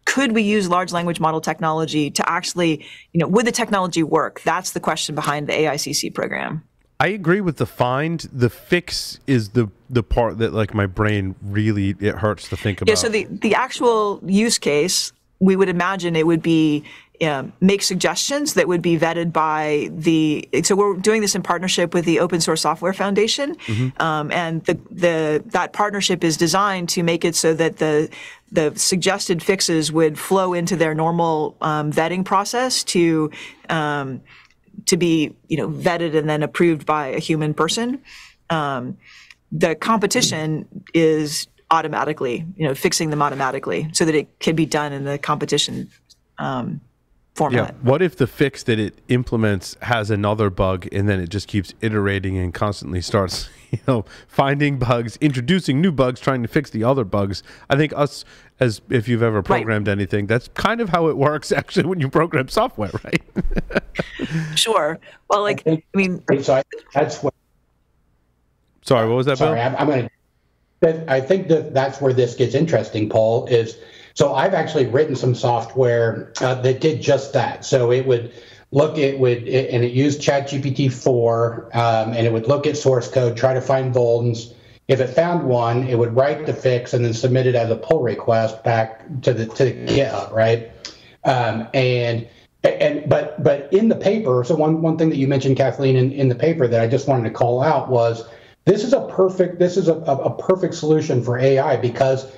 could we use large language model technology to actually, would the technology work? That's the question behind the AICC program. I agree with the find. The fix is the part that like my brain really, it hurts to think about. Yeah, so the actual use case, we would imagine it would be make suggestions that would be vetted by so we're doing this in partnership with the Open Source Software Foundation. And that partnership is designed to make it so that the suggested fixes would flow into their normal vetting process to be vetted and then approved by a human person. The competition is automatically, fixing them automatically so that it can be done in the competition format. Yeah. What if the fix that it implements has another bug and then it just keeps iterating and constantly starts, finding bugs, introducing new bugs, trying to fix the other bugs? I think as if you've ever programmed anything, that's kind of how it works actually when you program software, right? Sure. Well, that's what. Sorry, what was that, Sorry, Bill? I think that's where this gets interesting, Paul, so I've actually written some software that did just that. So it would and it used ChatGPT 4, and it would look at source code, try to find vulns. If it found one, it would write the fix and then submit it as a pull request back to the GitHub, right? But in the paper, so one thing that you mentioned, Kathleen, in the paper that I just wanted to call out was this is a perfect solution for AI because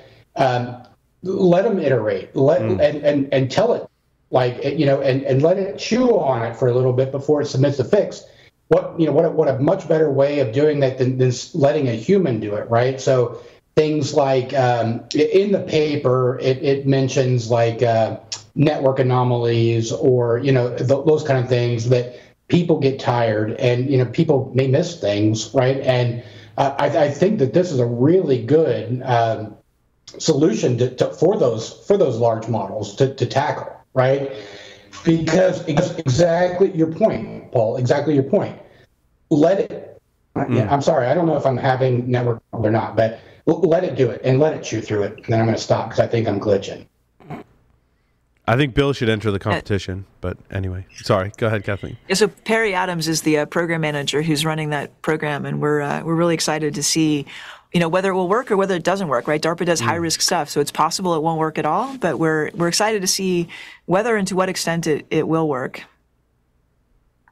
let them iterate, and tell it and let it chew on it for a little bit before it submits the fix. What a much better way of doing that than letting a human do it, right? So things like in the paper it mentions like network anomalies or those kind of things that people get tired and people may miss things, right? And I think that this is a really good solution for those large models to tackle, right? Because exactly your point, Paul. Exactly your point. Let it. Yeah, I'm sorry. I don't know if I'm having network or not, but let it do it and let it chew through it. And then I'm going to stop because I think I'm glitching. I think Bill should enter the competition, but anyway, sorry. Go ahead, Kathleen. Yeah, so Perry Adams is the program manager who's running that program, and we're really excited to see, whether it will work or whether it doesn't work. Right? DARPA does high risk stuff, so it's possible it won't work at all. But we're excited to see whether and to what extent it will work.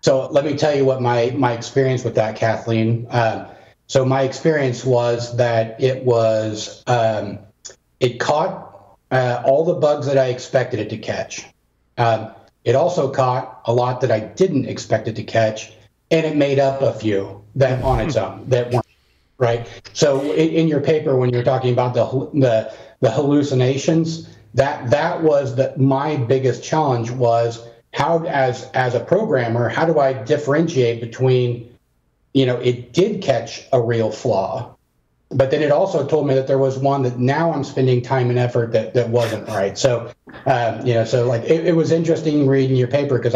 So let me tell you what my experience with that, Kathleen. So my experience was that it caught all the bugs that I expected it to catch. It also caught a lot that I didn't expect it to catch, and it made up a few that on its own that weren't, right? So in your paper, when you're talking about the hallucinations, that was my biggest challenge was how, as a programmer, how do I differentiate between, it did catch a real flaw, but then it also told me that there was one that now I'm spending time and effort that wasn't right. So, it was interesting reading your paper because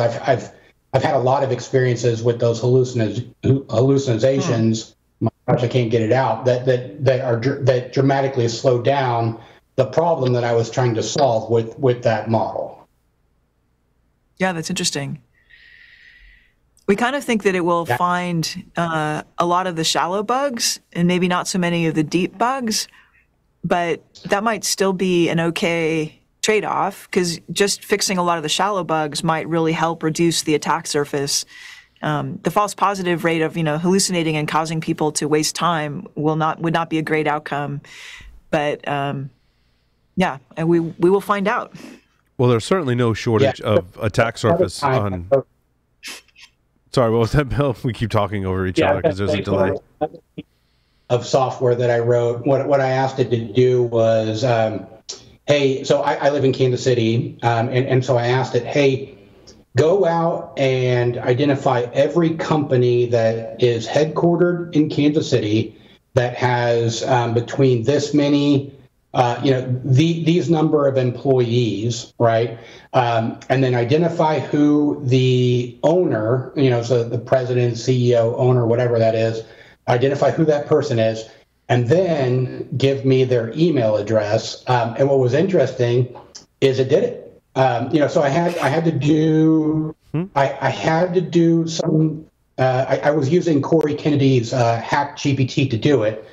I've had a lot of experiences with those hallucinations. My gosh, I can't get it out. That dramatically slow down the problem that I was trying to solve with that model. Yeah, that's interesting. We kind of think that it will find a lot of the shallow bugs and maybe not so many of the deep bugs, but that might still be an okay trade-off, because just fixing a lot of the shallow bugs might really help reduce the attack surface. The false positive rate of hallucinating and causing people to waste time would not be a great outcome, but and we will find out. Well, there's certainly no shortage of attack surface on. Sorry, what was that, Bill? We keep talking over each other because there's a delay. Of software that I wrote, what I asked it to do was, hey, so I live in Kansas City, and so I asked it, hey, go out and identify every company that is headquartered in Kansas City that has between this many, these number of employees, right? And then identify who the owner, so the president, CEO, owner, whatever that is, identify who that person is, and then give me their email address. And what was interesting is it did it. So I had to do some. I was using Corey Kennedy's Hack GPT to do it.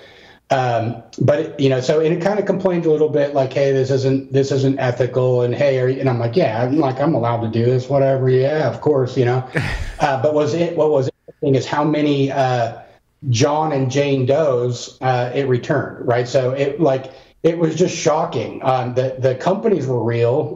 But it kind of complained a little bit, like, hey, this isn't ethical, and hey, and I'm like, yeah, I'm allowed to do this, whatever. Yeah, of course, But what was interesting is how many John and Jane Does it returned, right? So it was just shocking. The companies were real,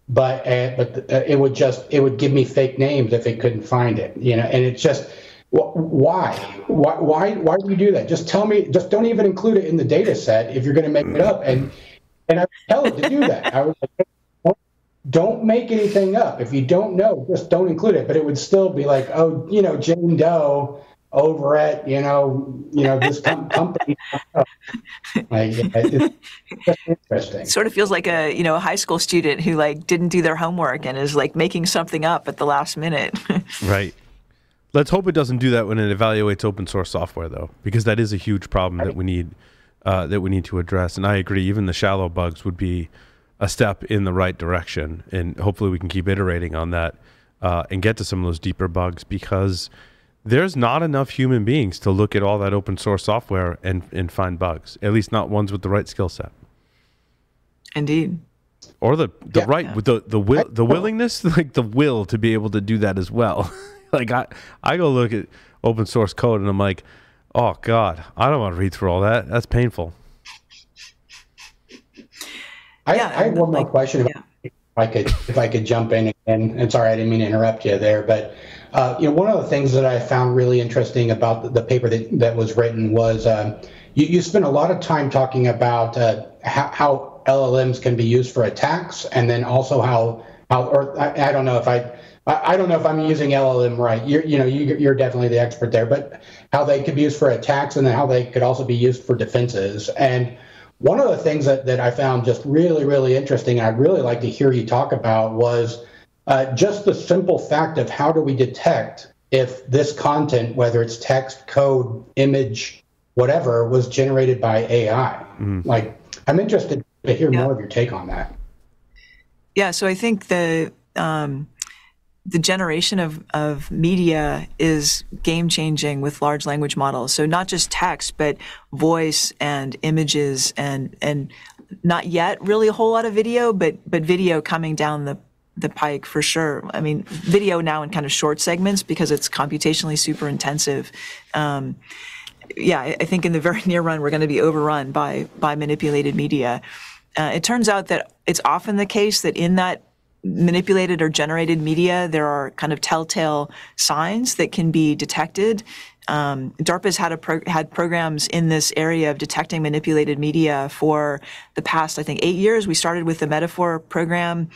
but it would give me fake names if it couldn't find it, and it's just. Why do you do that? Just tell me. Just don't even include it in the data set if you're going to make it up. And I would tell it to do that. I was like, don't make anything up. If you don't know, just don't include it. But it would still be like, oh, Jane Doe over at this company. It's just interesting. It sort of feels like a high school student who didn't do their homework and is making something up at the last minute. Right. Let's hope it doesn't do that when it evaluates open source software, though, because that is a huge problem that we need to address. And I agree, even the shallow bugs would be a step in the right direction. And hopefully we can keep iterating on that and get to some of those deeper bugs, because there's not enough human beings to look at all that open source software and find bugs, at least not ones with the right skill set. Indeed. Or the willingness, the will to be able to do that as well. I go look at open source code and I'm like, oh God, I don't want to read through all that. That's painful. I have one more question. If I could jump in again, and sorry, I didn't mean to interrupt you there, but one of the things that I found really interesting about the paper that was written was you spent a lot of time talking about how LLMs can be used for attacks, and then also I don't know if I don't know if I'm using LLM right. You're definitely the expert there, but how they could be used for attacks, and then how they could also be used for defenses. And one of the things that I found just really, really interesting, and I'd really like to hear you talk about, was just the simple fact of how do we detect if this content, whether it's text, code, image, whatever, was generated by AI. I'm interested to hear more of your take on that. Yeah, so I think the generation of media is game-changing with large language models. So not just text, but voice and images and not yet really a whole lot of video, but video coming down the pike for sure. I mean, video now in kind of short segments because it's computationally super intensive. I think in the very near run, we're going to be overrun by manipulated media. It turns out that it's often the case that in that manipulated or generated media, there are kind of telltale signs that can be detected. DARPA's had programs in this area of detecting manipulated media for the past, I think, 8 years. We started with the Metaphor program,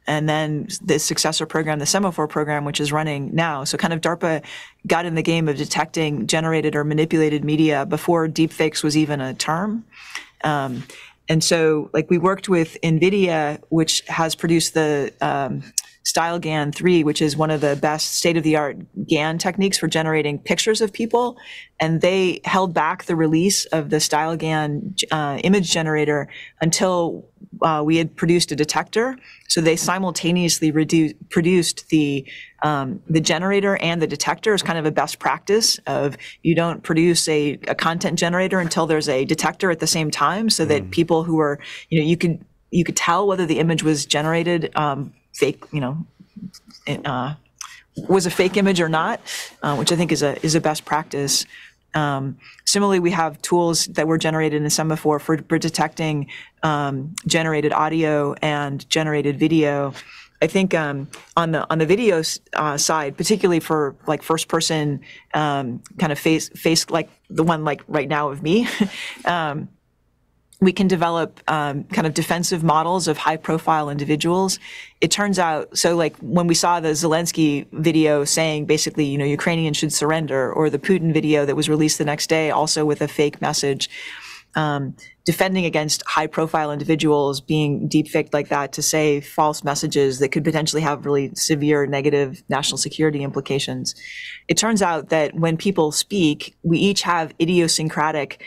and then the successor program, the Semaphore program, which is running now. So kind of DARPA got in the game of detecting generated or manipulated media before deepfakes was even a term. And so, we worked with NVIDIA, which has produced the StyleGAN 3, which is one of the best state-of-the-art GAN techniques for generating pictures of people. And they held back the release of the StyleGAN image generator until we had produced a detector. So they simultaneously produced the generator and the detector as kind of a best practice of you don't produce a content generator until there's a detector at the same time, so that people who are, you could tell whether the image was generated fake, was a fake image or not, which I think is a best practice. Similarly, we have tools that were generated in Semaphore for detecting generated audio and generated video. I think on the video side, particularly for like first person kind of face like the one like right now of me, we can develop kind of defensive models of high profile individuals. It turns out, so like when we saw the Zelensky video saying basically, Ukrainians should surrender, or the Putin video that was released the next day also with a fake message, defending against high profile individuals being deepfaked like that to say false messages that could potentially have really severe negative national security implications. It turns out that when people speak, we each have idiosyncratic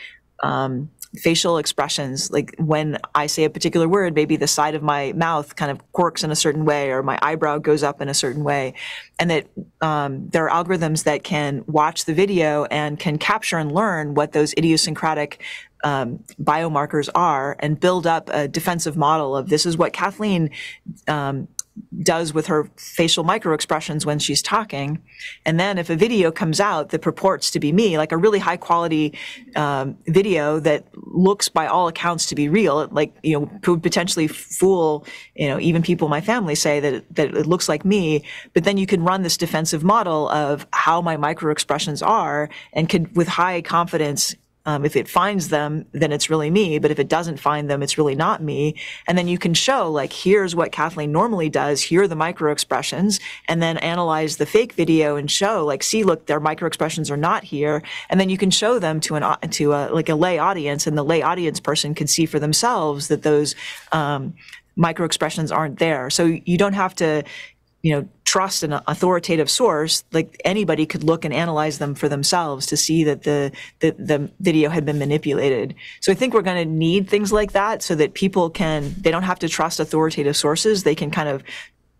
facial expressions. Like when I say a particular word, maybe the side of my mouth kind of quirks in a certain way, or my eyebrow goes up in a certain way. And that there are algorithms that can watch the video and can capture and learn what those idiosyncratic biomarkers are and build up a defensive model of this is what Kathleen does with her facial microexpressions when she's talking. And then if a video comes out that purports to be me, like a really high quality video that looks by all accounts to be real, like, could potentially fool, even people in my family say that it looks like me, but then you can run this defensive model of how my microexpressions are and could, with high confidence, if it finds them, then it's really me. But if it doesn't find them, it's really not me. And then you can show, like, here's what Kathleen normally does. Here are the microexpressions. And then analyze the fake video and show, like, see, look, their microexpressions are not here. And then you can show them to a lay audience, and the lay audience person can see for themselves that those microexpressions aren't there. So you don't have to, trust an authoritative source. Like anybody could look and analyze them for themselves to see that the video had been manipulated. So I think we're going to need things like that so that people they don't have to trust authoritative sources. They can kind of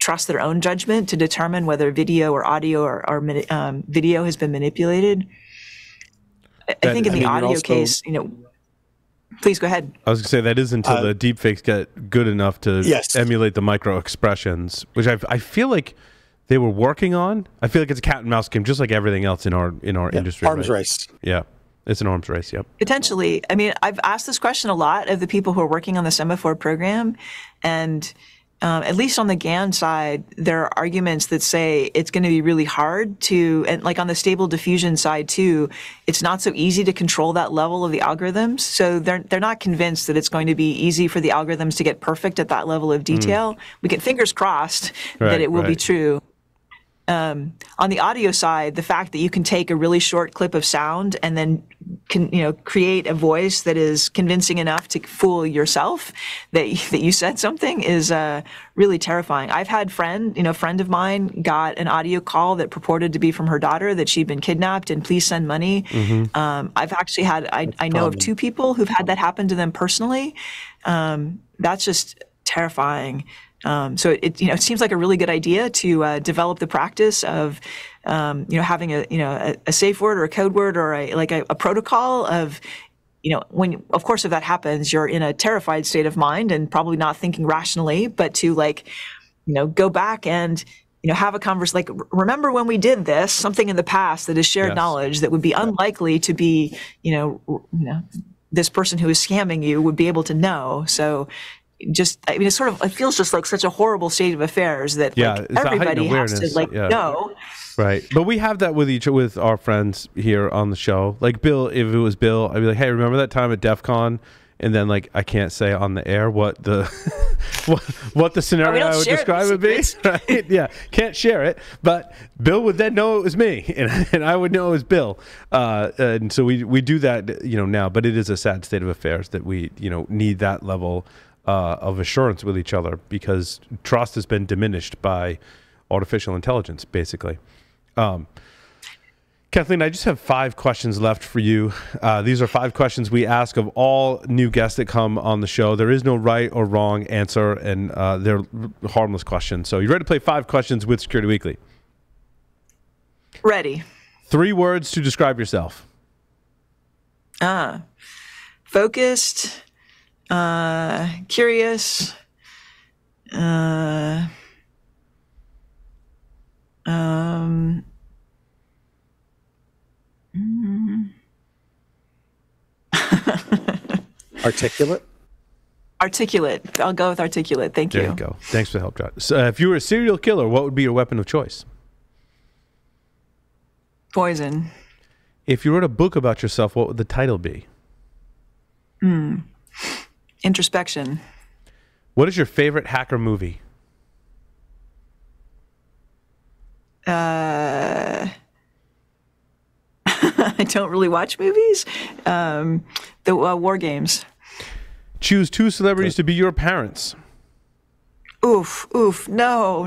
trust their own judgment to determine whether video or audio or video has been manipulated. I think in the audio case, please go ahead. I was going to say that is until the deepfakes get good enough to emulate the micro expressions, which I feel like they were working on. I feel like it's a cat and mouse game, just like everything else in our industry. Arms race. Yeah, it's an arms race. Yep. Potentially. I mean, I've asked this question a lot of the people who are working on the Semaphore program, and at least on the GAN side, there are arguments that say it's going to be really hard and like on the stable diffusion side too, it's not so easy to control that level of the algorithms. So they're not convinced that it's going to be easy for the algorithms to get perfect at that level of detail. We get fingers crossed that it will be true. On the audio side, the fact that you can take a really short clip of sound and then create a voice that is convincing enough to fool yourself that you said something is really terrifying. I've had a friend of mine got an audio call that purported to be from her daughter, that she'd been kidnapped and please send money. I've actually had, I know of 2 people who've had that happen to them personally. That's just terrifying. So it seems like a really good idea to develop the practice of having a safe word or a code word or a protocol of when, of course, if that happens, you're in a terrified state of mind and probably not thinking rationally, but to go back and have a conversation, like, remember when we did this, something in the past that is shared knowledge that would be unlikely to be this person who is scamming you would be able to know. So it feels just like such a horrible state of affairs that everybody has to know. Right. But we have that with our friends here on the show. Like Bill, if it was Bill, I'd be like, hey, remember that time at DEF CON? And then I can't say on the air what the what the scenario I would describe would be. Right? Yeah. Can't share it. But Bill would then know it was me, and I would know it was Bill. And so we do that now. But it is a sad state of affairs that we need that level of assurance with each other, because trust has been diminished by artificial intelligence, basically. Kathleen, I just have 5 questions left for you. These are 5 questions we ask of all new guests that come on the show. There is no right or wrong answer, and they're harmless questions. So you ready to play 5 questions with Security Weekly? Ready. 3 words to describe yourself. Focused, curious, Articulate? Articulate. I'll go with articulate. Thank you. There you go. Thanks for the help, John. So, if you were a serial killer, what would be your weapon of choice? Poison. If you wrote a book about yourself, what would the title be? Introspection. What is your favorite hacker movie? I don't really watch movies. The War Games. Choose 2 celebrities to be your parents. Oof, no.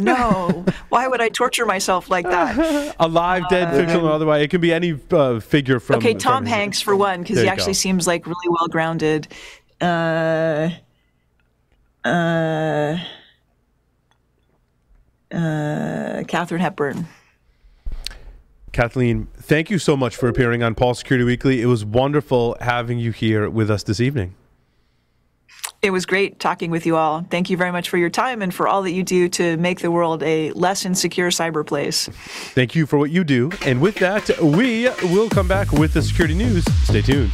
Why would I torture myself like that? Alive, dead, fictional, or otherwise. It can be any figure from... Okay, Tom from Hanks for one, because he actually seems like really well-grounded. Katharine Hepburn. Kathleen, thank you so much for appearing on Paul Security Weekly. It was wonderful having you here with us this evening. It was great talking with you all. Thank you very much for your time and for all that you do to make the world a less insecure cyberplace. Thank you for what you do. And with that, we will come back with the security news. Stay tuned.